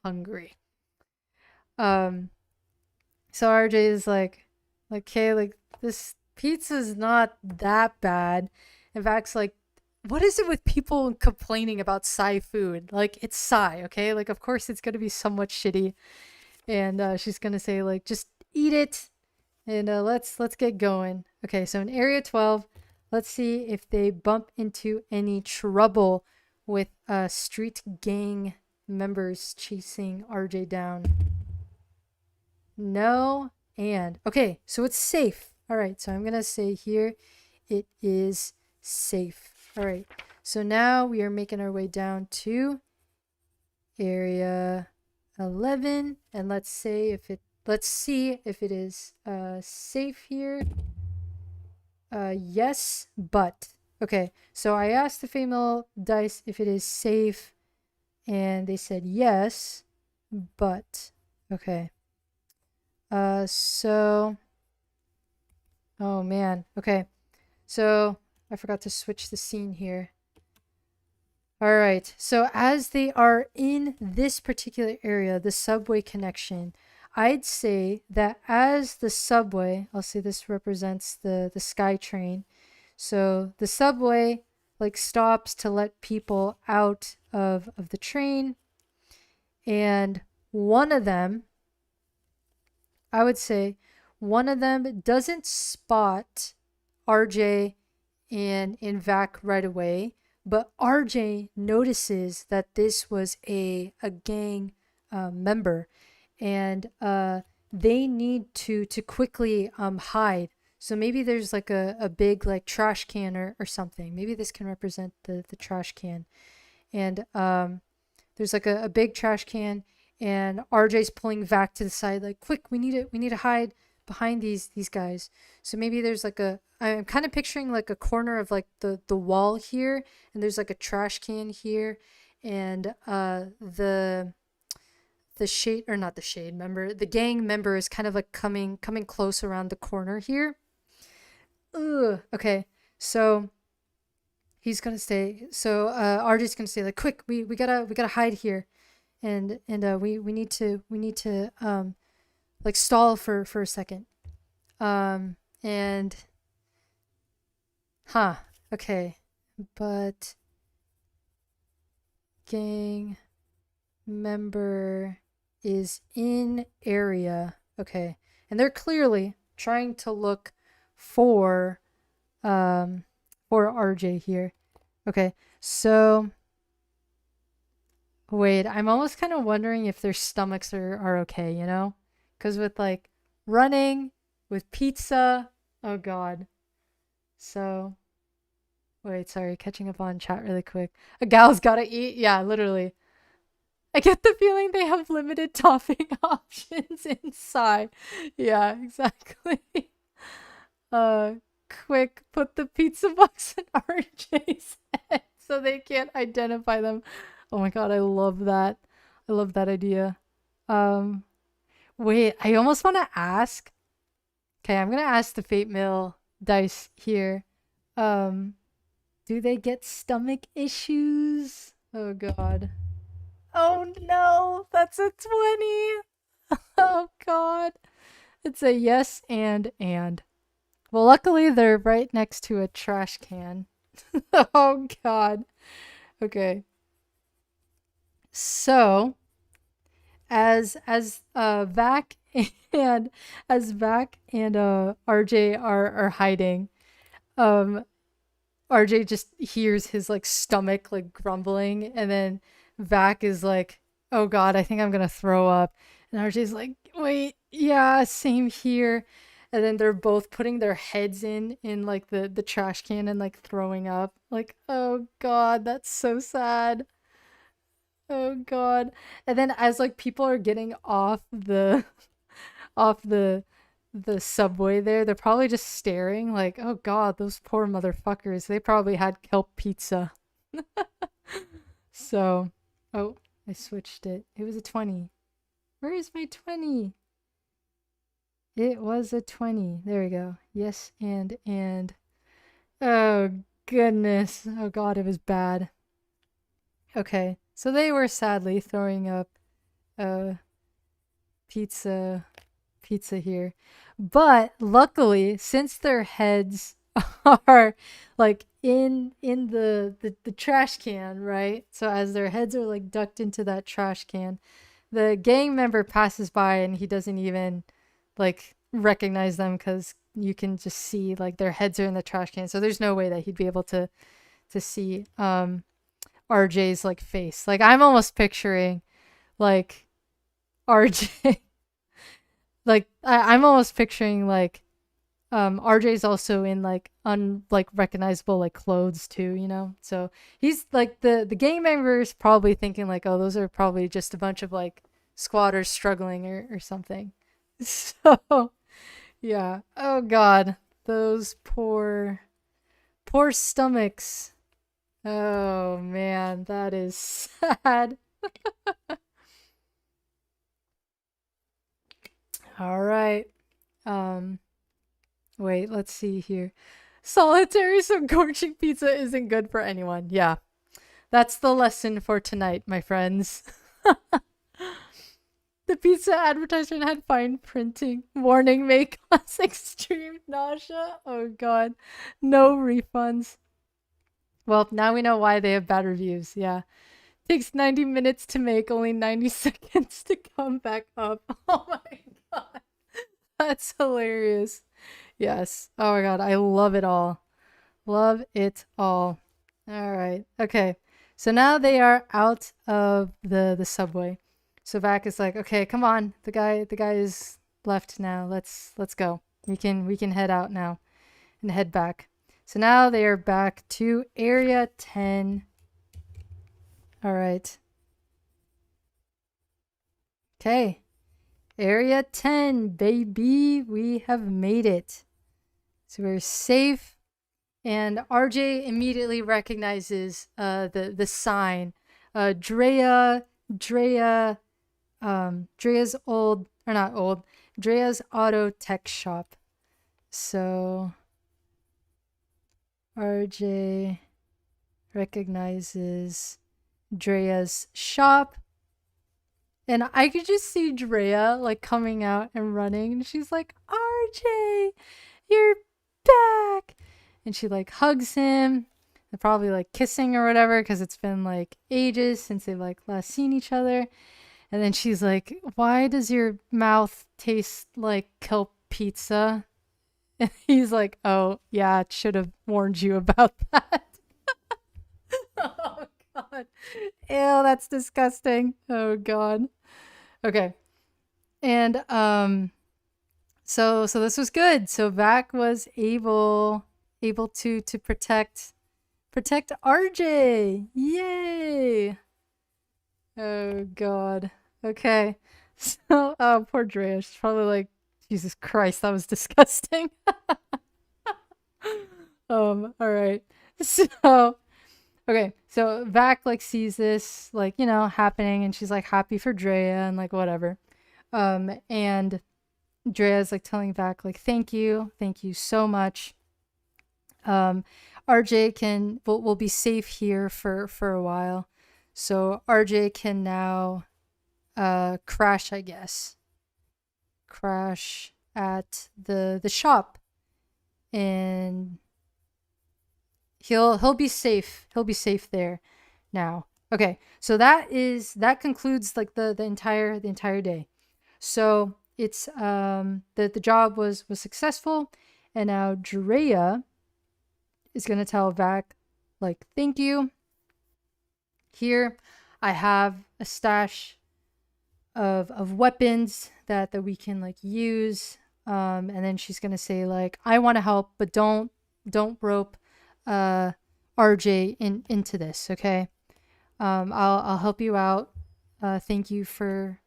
hungry. So RJ is like, okay, like this pizza's not that bad. In fact, like, what is it with people complaining about Psy food? Like, it's Psy, okay? Like, of course it's gonna be somewhat shitty. And she's gonna say like, just eat it, and let's get going. Okay, so in area 12, let's see if they bump into any trouble with street gang members chasing RJ down. No, and okay, so it's safe. All right, so I'm gonna say here it is safe. All right, so now we are making our way down to area 11, and let's see if it is safe here. Yes, but okay, so I asked the female dice if it is safe, and they said yes, but okay. So, oh man, okay. So I forgot to switch the scene here. All right, so as they are in this particular area, the subway connection, I'd say that as the subway, I'll say this represents the SkyTrain. So the subway like stops to let people out of the train, and one of them, I would say one of them doesn't spot RJ and Vac right away, but RJ notices that this was a gang member, and they need to quickly hide. So maybe there's like a big like trash can or something. Maybe this can represent the trash can. And there's like a big trash can, and RJ's pulling Vac to the side like, quick, we need to hide behind these guys. So maybe there's like I'm kind of picturing like a corner of like the wall here, and there's like a trash can here, and the shade, or not the shade member, the gang member is kind of like coming close around the corner here. Ugh. Okay, so he's gonna stay. So RJ's gonna stay. Like, quick, we gotta hide here, and we need to like stall for a second. And huh, okay, but gang member is in area. Okay, and they're clearly trying to look for RJ here. Okay, so wait, I'm almost kind of wondering if their stomachs are okay, you know? Because with like running, with pizza, oh god. So, wait, sorry, catching up on chat really quick. A gal's gotta eat? Yeah, literally. I get the feeling they have limited topping options inside. Yeah, exactly. Uh, quick, put the pizza box in RJ's head so they can't identify them. Oh my god, I love that. I love that idea. Um, wait, I almost want to ask. Okay, I'm gonna ask the Fate Mail dice here. Um, do they get stomach issues? Oh god. Oh no, that's a 20. Oh god. It's a yes and. Well, luckily they're right next to a trash can. Oh god. Okay. So, as Vac and RJ are hiding, um RJ just hears his like stomach like grumbling, and then Vac is like, "Oh god, I think I'm going to throw up." And RJ's like, "Wait, yeah, same here." And then they're both putting their heads in like the trash can and like throwing up. Like, "Oh god, that's so sad." Oh god. And then as like people are getting off the off the subway there, they're probably just staring like, "Oh god, those poor motherfuckers. They probably had kelp pizza." So, oh, I switched it. It was a 20. Where is my 20? It was a 20. There we go. Yes, and oh goodness. Oh god, it was bad. Okay. So they were sadly throwing up uh pizza here. But luckily, since their heads are like in the trash can, right? So as their heads are like ducked into that trash can, the gang member passes by and he doesn't even like recognize them because you can just see like their heads are in the trash can. So there's no way that he'd be able to see RJ's like face. Like I'm almost picturing like RJ like I'm almost picturing like RJ's also in like recognizable like clothes too, you know? So he's like the gang members probably thinking like, "Oh, those are probably just a bunch of like squatters struggling or something." So yeah. Oh god. Those poor stomachs. Oh man, that is sad. All right. Um Wait, let's see here. Solitary gorging pizza isn't good for anyone. Yeah. That's the lesson for tonight, my friends. The pizza advertisement had fine printing. Warning may cause extreme nausea. Oh god. No refunds. Well, now we know why they have bad reviews. Yeah. Takes 90 minutes to make, only 90 seconds to come back up. Oh my god. That's hilarious. Yes. Oh my god, I love it all. Love it all. All right. Okay. So now they are out of the subway. So Vac is like, "Okay, come on. The guy is left now. Let's go. We can head out now and head back." So now they are back to area 10. All right. Okay. Area 10, baby. We have made it. So we're safe. And RJ immediately recognizes the sign. Drea's old, or not old, Drea's auto tech shop. So RJ recognizes Drea's shop. And I could just see Drea like coming out and running. And she's like, RJ, you're back. And she like hugs him. They're probably like kissing or whatever because it's been like ages since they've like last seen each other. And then she's like, why does your mouth taste like kelp pizza? And he's like, oh, yeah, it should have warned you about that. Oh, God. Ew, that's disgusting. Oh, God. Okay. And so this was good. So Vac was able to protect RJ. Yay. Oh, God. Okay. So, oh, poor Drea. She's probably like, Jesus Christ, that was disgusting. All right. So, okay. So Vac like sees this like, you know, happening and she's like happy for Drea and like whatever. And Drea's like telling Vac like, thank you so much. RJ will be safe here for a while. So RJ can now crash, I guess. Crash at the shop. And he'll be safe. He'll be safe there now. Okay. So that concludes like the entire day. So it's the job was successful, and now Drea is gonna tell Vac like, thank you. Here I have a stash of weapons that we can like use. And then she's gonna say like, I want to help, but don't rope RJ into this, okay? I'll help you out. Thank you for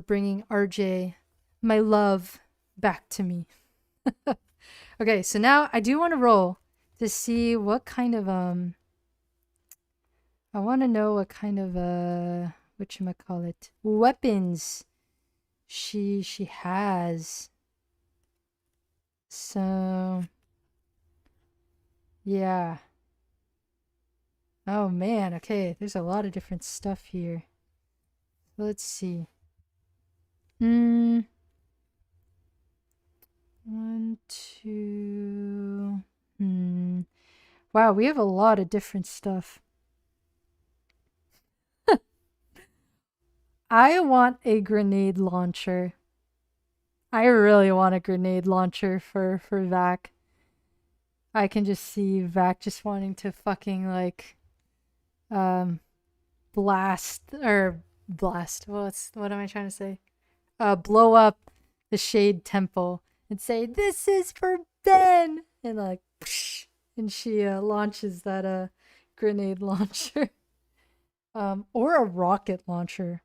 bringing RJ, my love, back to me. Okay, so now I do want to roll to see what kind of I want to know what kind of whatchamacallit, weapons she has. So yeah. Oh man, okay, there's a lot of different stuff here. Let's see. 1, 2. Wow, we have a lot of different stuff. I want a grenade launcher. I really want a grenade launcher for Vac. I can just see Vac just wanting to fucking like blast. What am I trying to say? Blow up the Shade Temple and say, "This is for Ben," and like, psh, and she launches that grenade launcher, or a rocket launcher.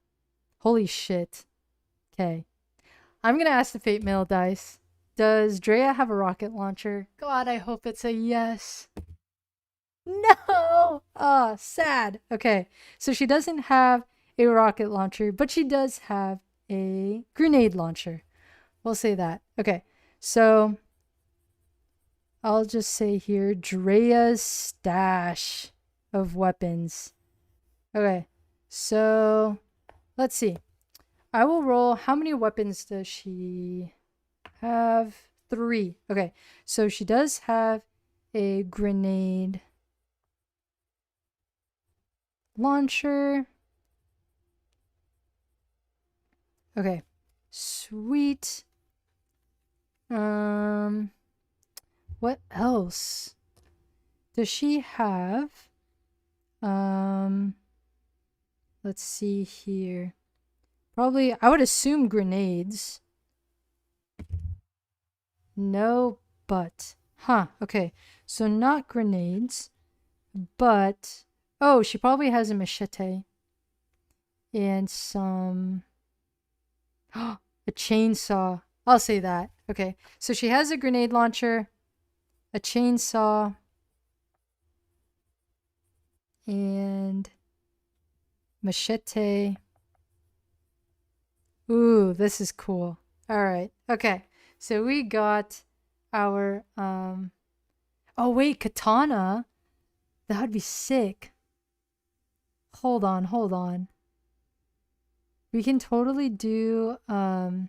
Holy shit. Okay, I'm gonna ask the Fate Mail dice. Does Drea have a rocket launcher? God, I hope it's a yes. No! Oh, sad. Okay, so she doesn't have a rocket launcher, but she does have a grenade launcher. We'll say that. Okay, so I'll just say here, Drea's stash of weapons. Okay, so let's see. I will roll. How many weapons does she have? 3. Okay, so she does have a grenade launcher. Okay, sweet. What else does she have? Let's see here. Probably, I would assume grenades. No, but. Huh, okay. So not grenades, but. Oh, she probably has a machete. And some. A chainsaw. I'll say that. Okay, so she has a grenade launcher, a chainsaw, and machete. Ooh, this is cool. All right. Okay. So we got our oh wait, katana. that would be sick. Hold on. We can totally do, trying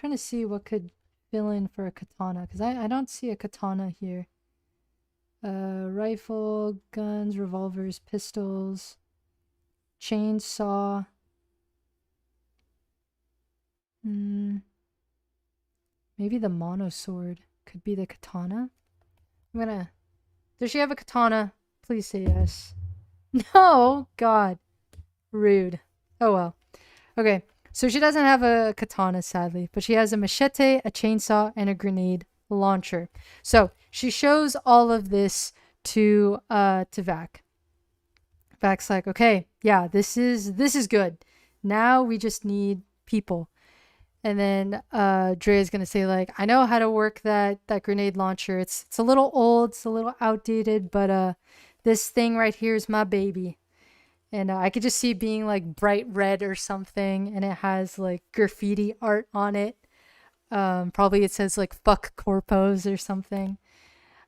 to see what could fill in for a katana, because I don't see a katana here. Rifle, guns, revolvers, pistols, chainsaw. Maybe the mono sword could be the katana. Does she have a katana? Please say yes. No! God. Rude. Oh well. Okay, so she doesn't have a katana, sadly, but she has a machete, a chainsaw, and a grenade launcher. So she shows all of this to Vac. Vac's like, okay, yeah, this is good. Now we just need people. And then Drea's gonna say, like, I know how to work that grenade launcher. It's a little old, it's a little outdated, but this thing right here is my baby. And I could just see it being like bright red or something, and it has like graffiti art on it. Probably it says like "fuck corpos" or something.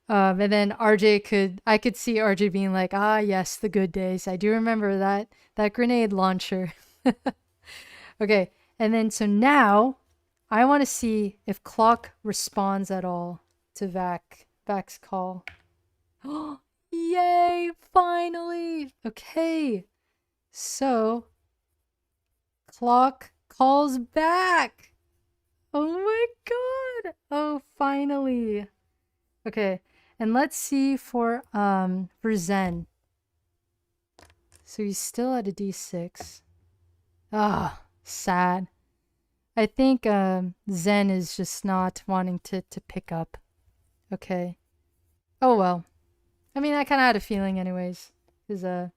And then I could see RJ being like, ah, yes, the good days. I do remember that grenade launcher. Okay, and then so now I want to see if Clock responds at all to Vac's call. Oh, yay! Finally. Okay, so Clock calls back. Oh my god! Oh, finally. Okay, and let's see for Zen. So he's still at a D6. Ah, sad. I think Zen is just not wanting to pick up. Okay. Oh well. I mean, I kind of had a feeling anyways, because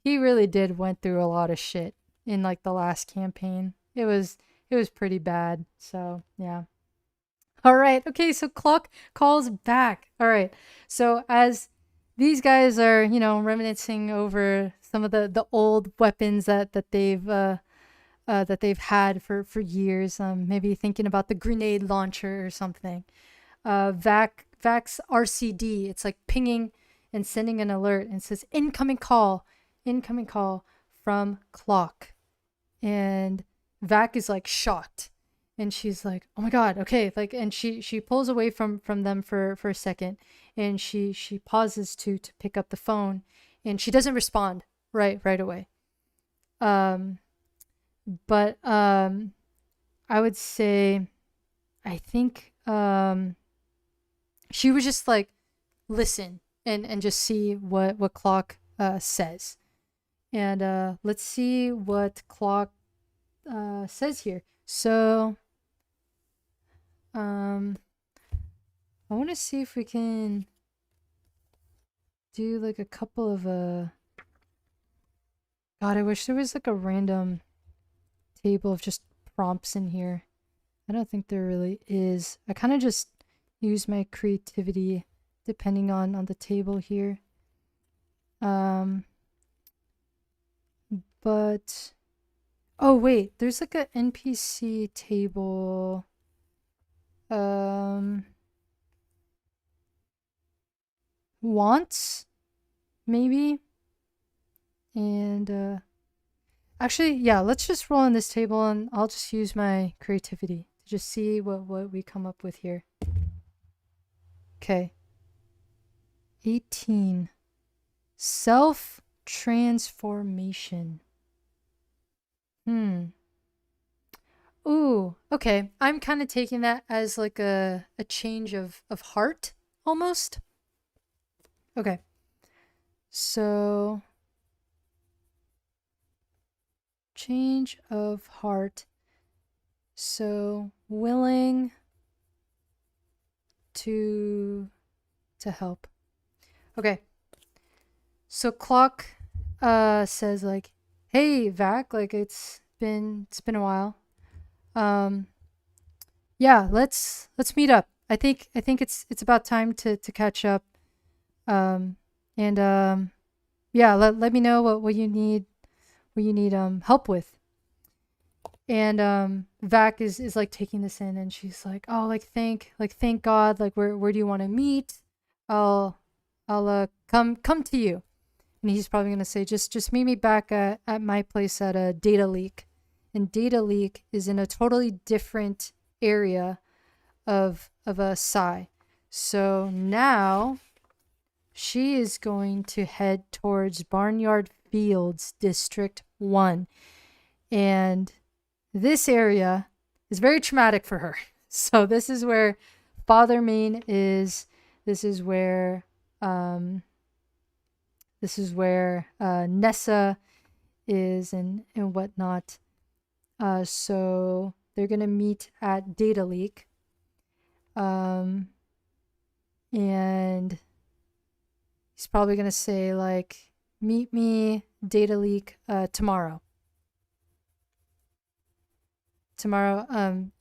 he really did went through a lot of shit in like the last campaign. It was pretty bad. So yeah. All right. Okay. So Clock calls back. All right. So as these guys are, you know, reminiscing over some of the old weapons that they've had for years, maybe thinking about the grenade launcher or something. Vac's RCD. It's like pinging and sending an alert and says incoming call from Clock, and Vac is like shocked. And she's like, oh my god, okay, like, and she pulls away from them for a second, and she pauses to pick up the phone, and she doesn't respond right away. But I would say, I think she was just like, listen and just see what Clock says. And let's see what Clock says here. So I want to see if we can do like a couple of God, I wish there was like a random table of just prompts in here. I don't think there really is. I kind of just use my creativity depending on the table here. But oh wait, there's like a NPC table. Wants, maybe. And actually, yeah, let's just roll on this table and I'll just use my creativity to just see what we come up with here. Okay. 18. Self-transformation. Ooh, okay. I'm kind of taking that as like a change of heart, almost. Okay. So change of heart. So willing to help. Okay. So Clock says like, hey Vac, like it's been a while. Yeah, let's meet up. I think it's about time to catch up. Yeah, let me know what you need help with. And Vac is like taking this in, and she's like, oh, like thank God, like where do you want to meet? I'll I'll come to you. And he's probably gonna say, just meet me back at my place at a data leak. And data leak is in a totally different area of a Psy. So now she is going to head towards Barnyard Fields District 1. And this area is very traumatic for her. So this is where Father Main is. This is where Nessa is and whatnot. So they're gonna meet at Data Leak. And he's probably gonna say like, meet me Data Leak tomorrow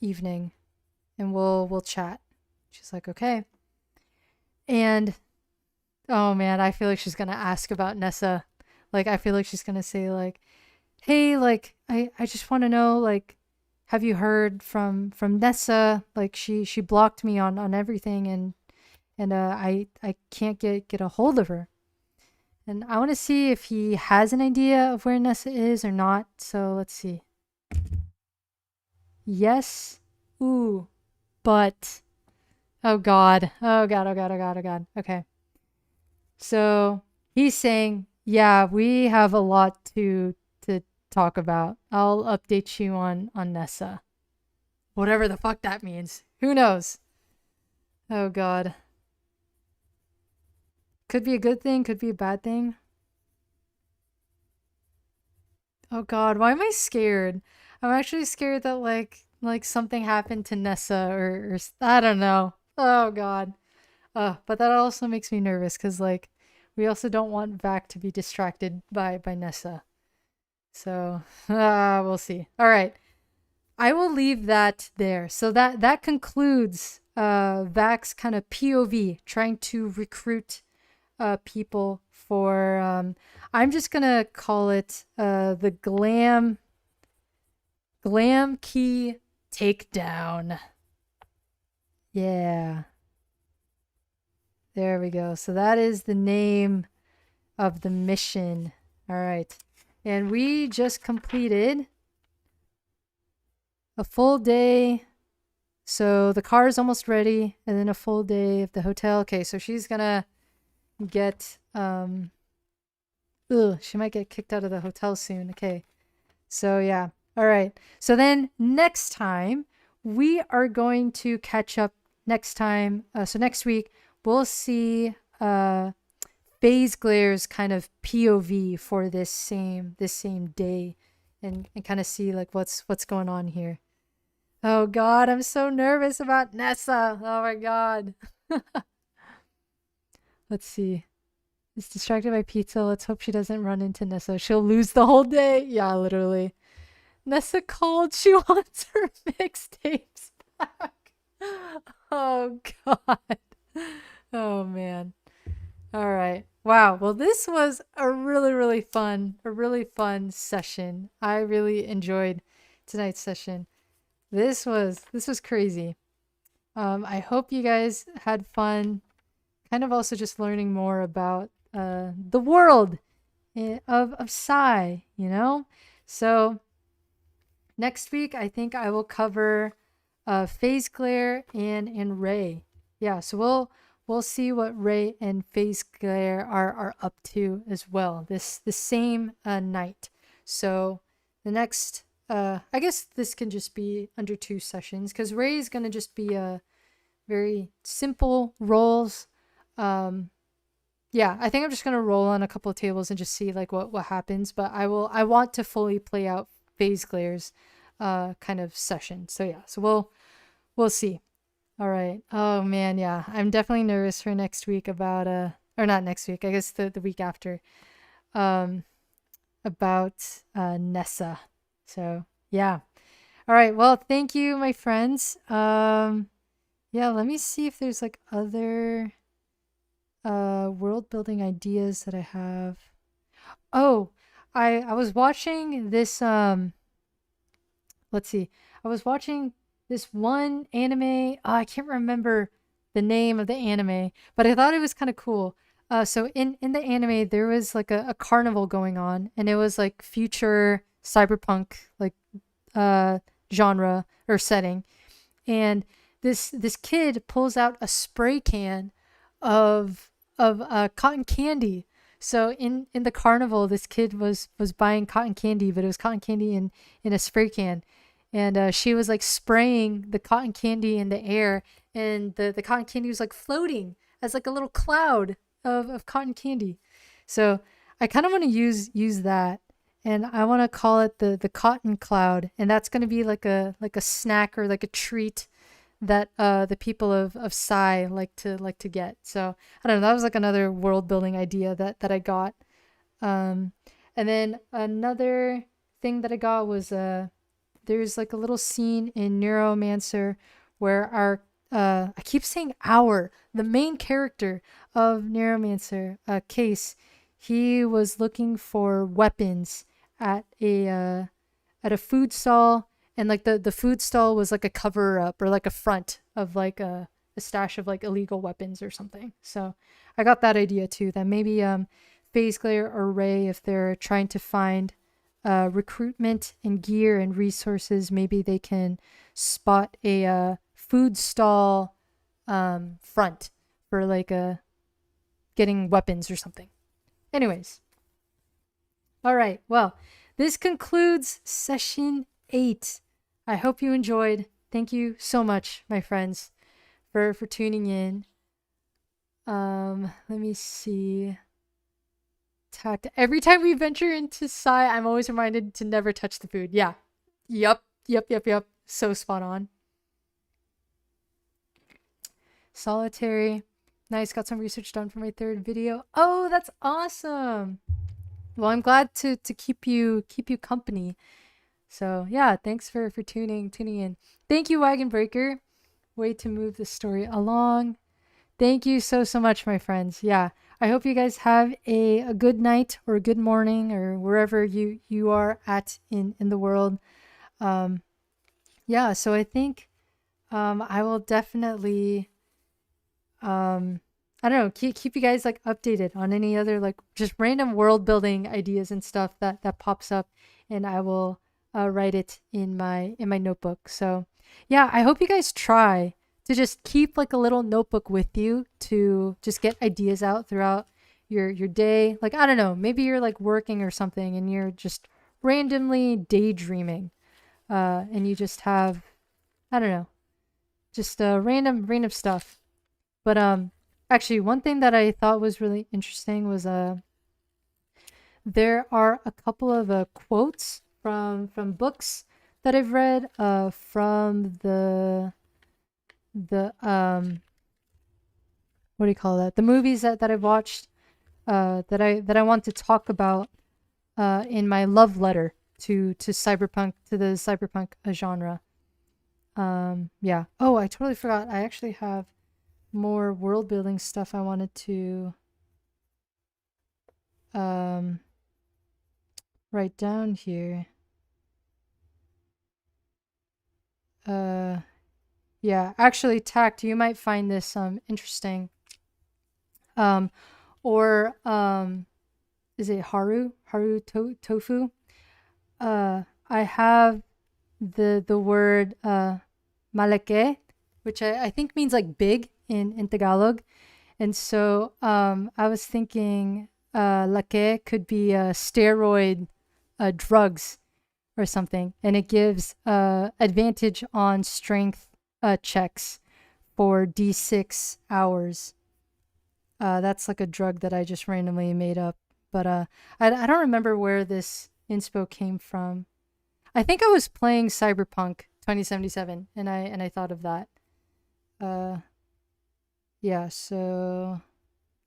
evening, and we'll chat. She's like, okay. And oh man, I feel like she's gonna ask about Nessa. Like, I feel like she's gonna say like, hey, like I just want to know, like, have you heard from Nessa? Like she blocked me on everything, and I can't get a hold of her. And I want to see if he has an idea of where Nessa is or not. So let's see. Yes. Ooh. But. Oh God. Oh God. Oh God. Oh God. Oh God. Okay. So he's saying, yeah, we have a lot to talk about. I'll update you on Nessa. Whatever the fuck that means. Who knows? Oh God. Could be a good thing, could be a bad thing. Oh God, why am I scared? I'm actually scared that like something happened to Nessa or I don't know. Oh God. But that also makes me nervous because like we also don't want Vac to be distracted by Nessa. So we'll see. All right, I will leave that there. So that concludes Vac's kind of POV, trying to recruit people for I'm just gonna call it the Glamkey takedown. Yeah. There we go. So that is the name of the mission. All right. And we just completed a full day. So the car is almost ready, and then a full day of the hotel. Okay, so she's gonna get she might get kicked out of the hotel soon. Okay. So yeah. All right. So then next time we are going to catch up next time. So next week we'll see Phase Glare's kind of POV for this same day, and kind of see like what's going on here. Oh God, I'm so nervous about Nessa. Oh my God. Let's see. Is distracted by pizza. Let's hope she doesn't run into Nessa. She'll lose the whole day. Yeah, literally. Nessa called. She wants her mixtapes back. Oh God. Oh man. All right. Wow. Well, this was a really fun session. I really enjoyed tonight's session. This was crazy. I hope you guys had fun. Kind of also just learning more about the world of Psy, you know? So next week, I think I will cover Phase Glare and Rae. Yeah, so we'll see what Rae and Phase Glare are up to as well this same night. So the next, I guess this can just be under 2 sessions because Rae is going to just be a very simple rolls. Yeah, I think I'm just gonna roll on a couple of tables and just see like what happens. But I want to fully play out Phase Glare's kind of session. So yeah, so we'll see. All right. Oh man, yeah, I'm definitely nervous for next week about or not next week. I guess the week after, about Nessa. So yeah. All right. Well, thank you, my friends. Yeah, let me see if there's like other world building ideas that I have. Oh, I was watching this let's see. I was watching this one anime. Oh, I can't remember the name of the anime, but I thought it was kind of cool. So in the anime, there was like a carnival going on, and it was like future cyberpunk like uh genre or setting, and this kid pulls out a spray can of cotton candy. So in the carnival, this kid was buying cotton candy, but it was cotton candy in a spray can, and she was like spraying the cotton candy in the air, and the cotton candy was like floating as like a little cloud of cotton candy. So I kind of want to use that, and I want to call it the cotton cloud, and that's going to be like a snack or like a treat that the people of Psy like to get. So I don't know. That was like another world building idea that I got. Um, and then another thing that I got was there's like a little scene in Neuromancer where our I keep saying our the main character of Neuromancer, Case, he was looking for weapons at a food stall, and like the food stall was like a cover up or like a front of like a stash of like illegal weapons or something. So I got that idea too, that maybe FaZe Glaire or Ray, if they're trying to find recruitment and gear and resources, maybe they can spot a food stall front for like getting weapons or something. Anyways, all right, well, this concludes session 8. I hope you enjoyed. Thank you so much, my friends, for tuning in. Let me see. Tact. Every time we venture into Psy, I'm always reminded to never touch the food. Yeah. Yup. So spot on. Solitary. Nice. Got some research done for my 3rd video. Oh, that's awesome. Well, I'm glad to keep you company. So yeah, thanks for tuning in. Thank you, Wagon Breaker. Way to move the story along. Thank you so much, my friends. Yeah, I hope you guys have a good night or a good morning or wherever you are at in the world. Yeah, so I think I will definitely I don't know, keep you guys like updated on any other like just random world building ideas and stuff that pops up, and I will write it in my notebook. So yeah, I hope you guys try to just keep like a little notebook with you to just get ideas out throughout your day. Like, I don't know, maybe you're like working or something and you're just randomly daydreaming, and you just have, I don't know, just random stuff. But actually, one thing that I thought was really interesting was there are a couple of quotes from books that I've read from the what do you call that? The movies that I've watched that I want to talk about in my love letter to cyberpunk, to the cyberpunk genre. Yeah. Oh, I totally forgot. I actually have more world building stuff I wanted to write down here. Yeah, actually, Tact, you might find this interesting. Or is it Tofu? I have the word malake, which I think means like big in Tagalog. And so I was thinking lake could be steroid drugs or something, and it gives advantage on strength checks for D6 hours. That's like a drug that I just randomly made up, but I don't remember where this inspo came from. I think I was playing Cyberpunk 2077 and I thought of that. Yeah, so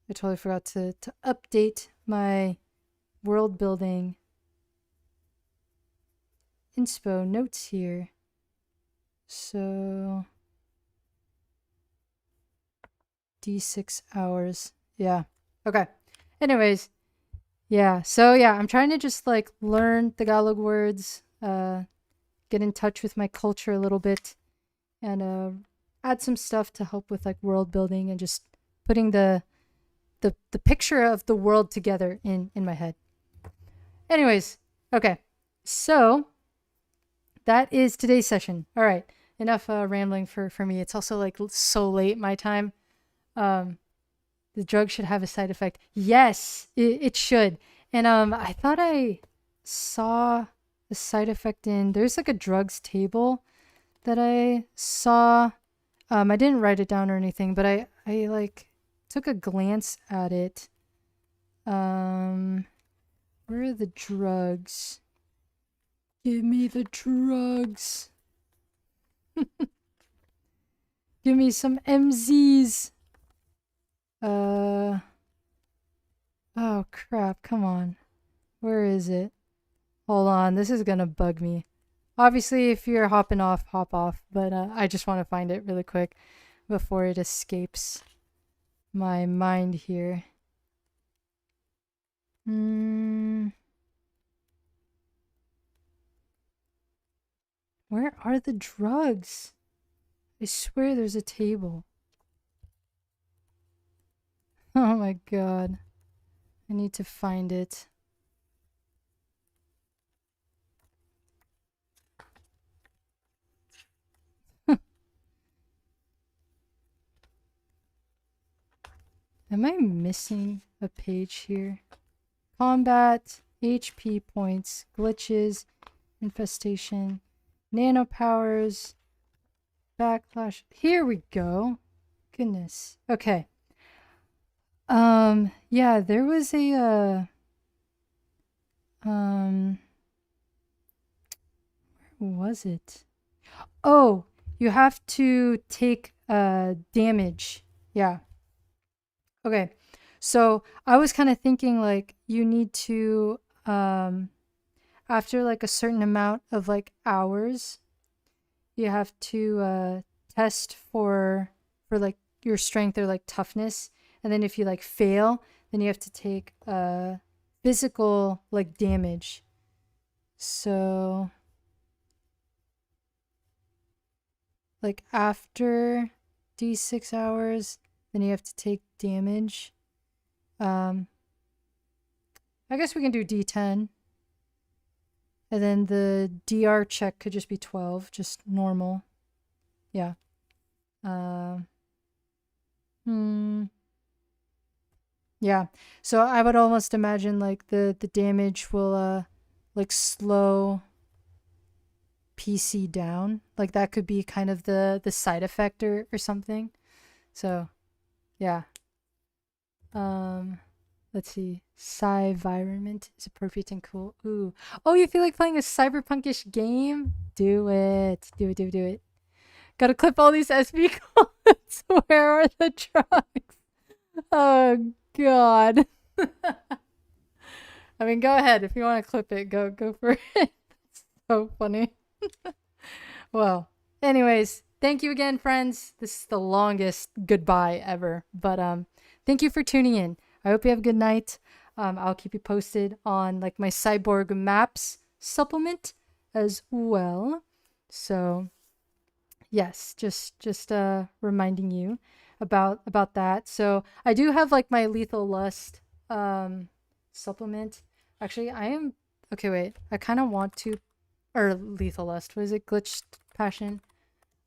I totally forgot to update my world building inspo notes here. So D6 hours. Yeah. Okay. Anyways, yeah. So yeah, I'm trying to just like learn Tagalog words, get in touch with my culture a little bit, and add some stuff to help with like world building and just putting the the picture of the world together in my head. Anyways, okay, so that is today's session. All right, enough rambling for me. It's also like so late my time. The drug should have a side effect. Yes, it should. And I thought I saw a side effect in, there's like a drugs table that I saw. I didn't write it down or anything, but I like took a glance at it. Where are the drugs? Give me the drugs. Give me some MZs. Oh crap, come on. Where is it? Hold on, this is gonna bug me. Obviously, if you're hopping off, hop off. But I just want to find it really quick before it escapes my mind here. Where are the drugs? I swear there's a table. Oh my god. I need to find it. Am I missing a page here? Combat, HP points, glitches, infestation, nano powers, backlash. Here we go. Goodness. Okay. Yeah, there was a where was it? Oh, you have to take damage. Yeah. Okay. So I was kind of thinking like you need to after like a certain amount of like hours, you have to test for like your strength or like toughness, and then if you like fail, then you have to take physical like damage. So like after D6 hours, then you have to take damage. I guess we can do D10. And then the DR check could just be 12, just normal. Yeah. Yeah. So I would almost imagine like the damage will like slow PC down. Like that could be kind of the side effect or something. So yeah. Let's see. Cyvironment is appropriate and cool. Ooh. Oh, you feel like playing a cyberpunkish game? Do it. Do it. Gotta clip all these SB comments. Where are the drugs? Oh god. I mean, go ahead if you want to clip it. Go for it. It's so funny. Well, anyways, thank you again, friends. This is the longest goodbye ever, but thank you for tuning in. I hope you have a good night. I'll keep you posted on like my cyborg maps supplement as well. So yes, just reminding you about that. So I do have like my Lethal Lust supplement. Actually, I kind of want to, or Lethal Lust, was it Glitched Passion?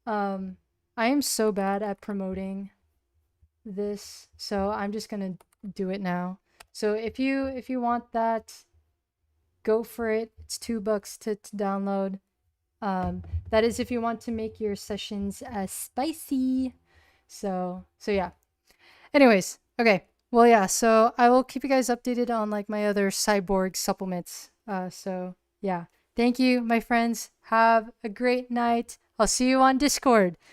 I am so bad at promoting this, so I'm just gonna do it now. So if you want that, go for it. It's $2 to download. That is if you want to make your sessions spicy. So yeah. Anyways, okay. Well, yeah. So I will keep you guys updated on like my other cyborg supplements. So yeah. Thank you, my friends. Have a great night. I'll see you on Discord.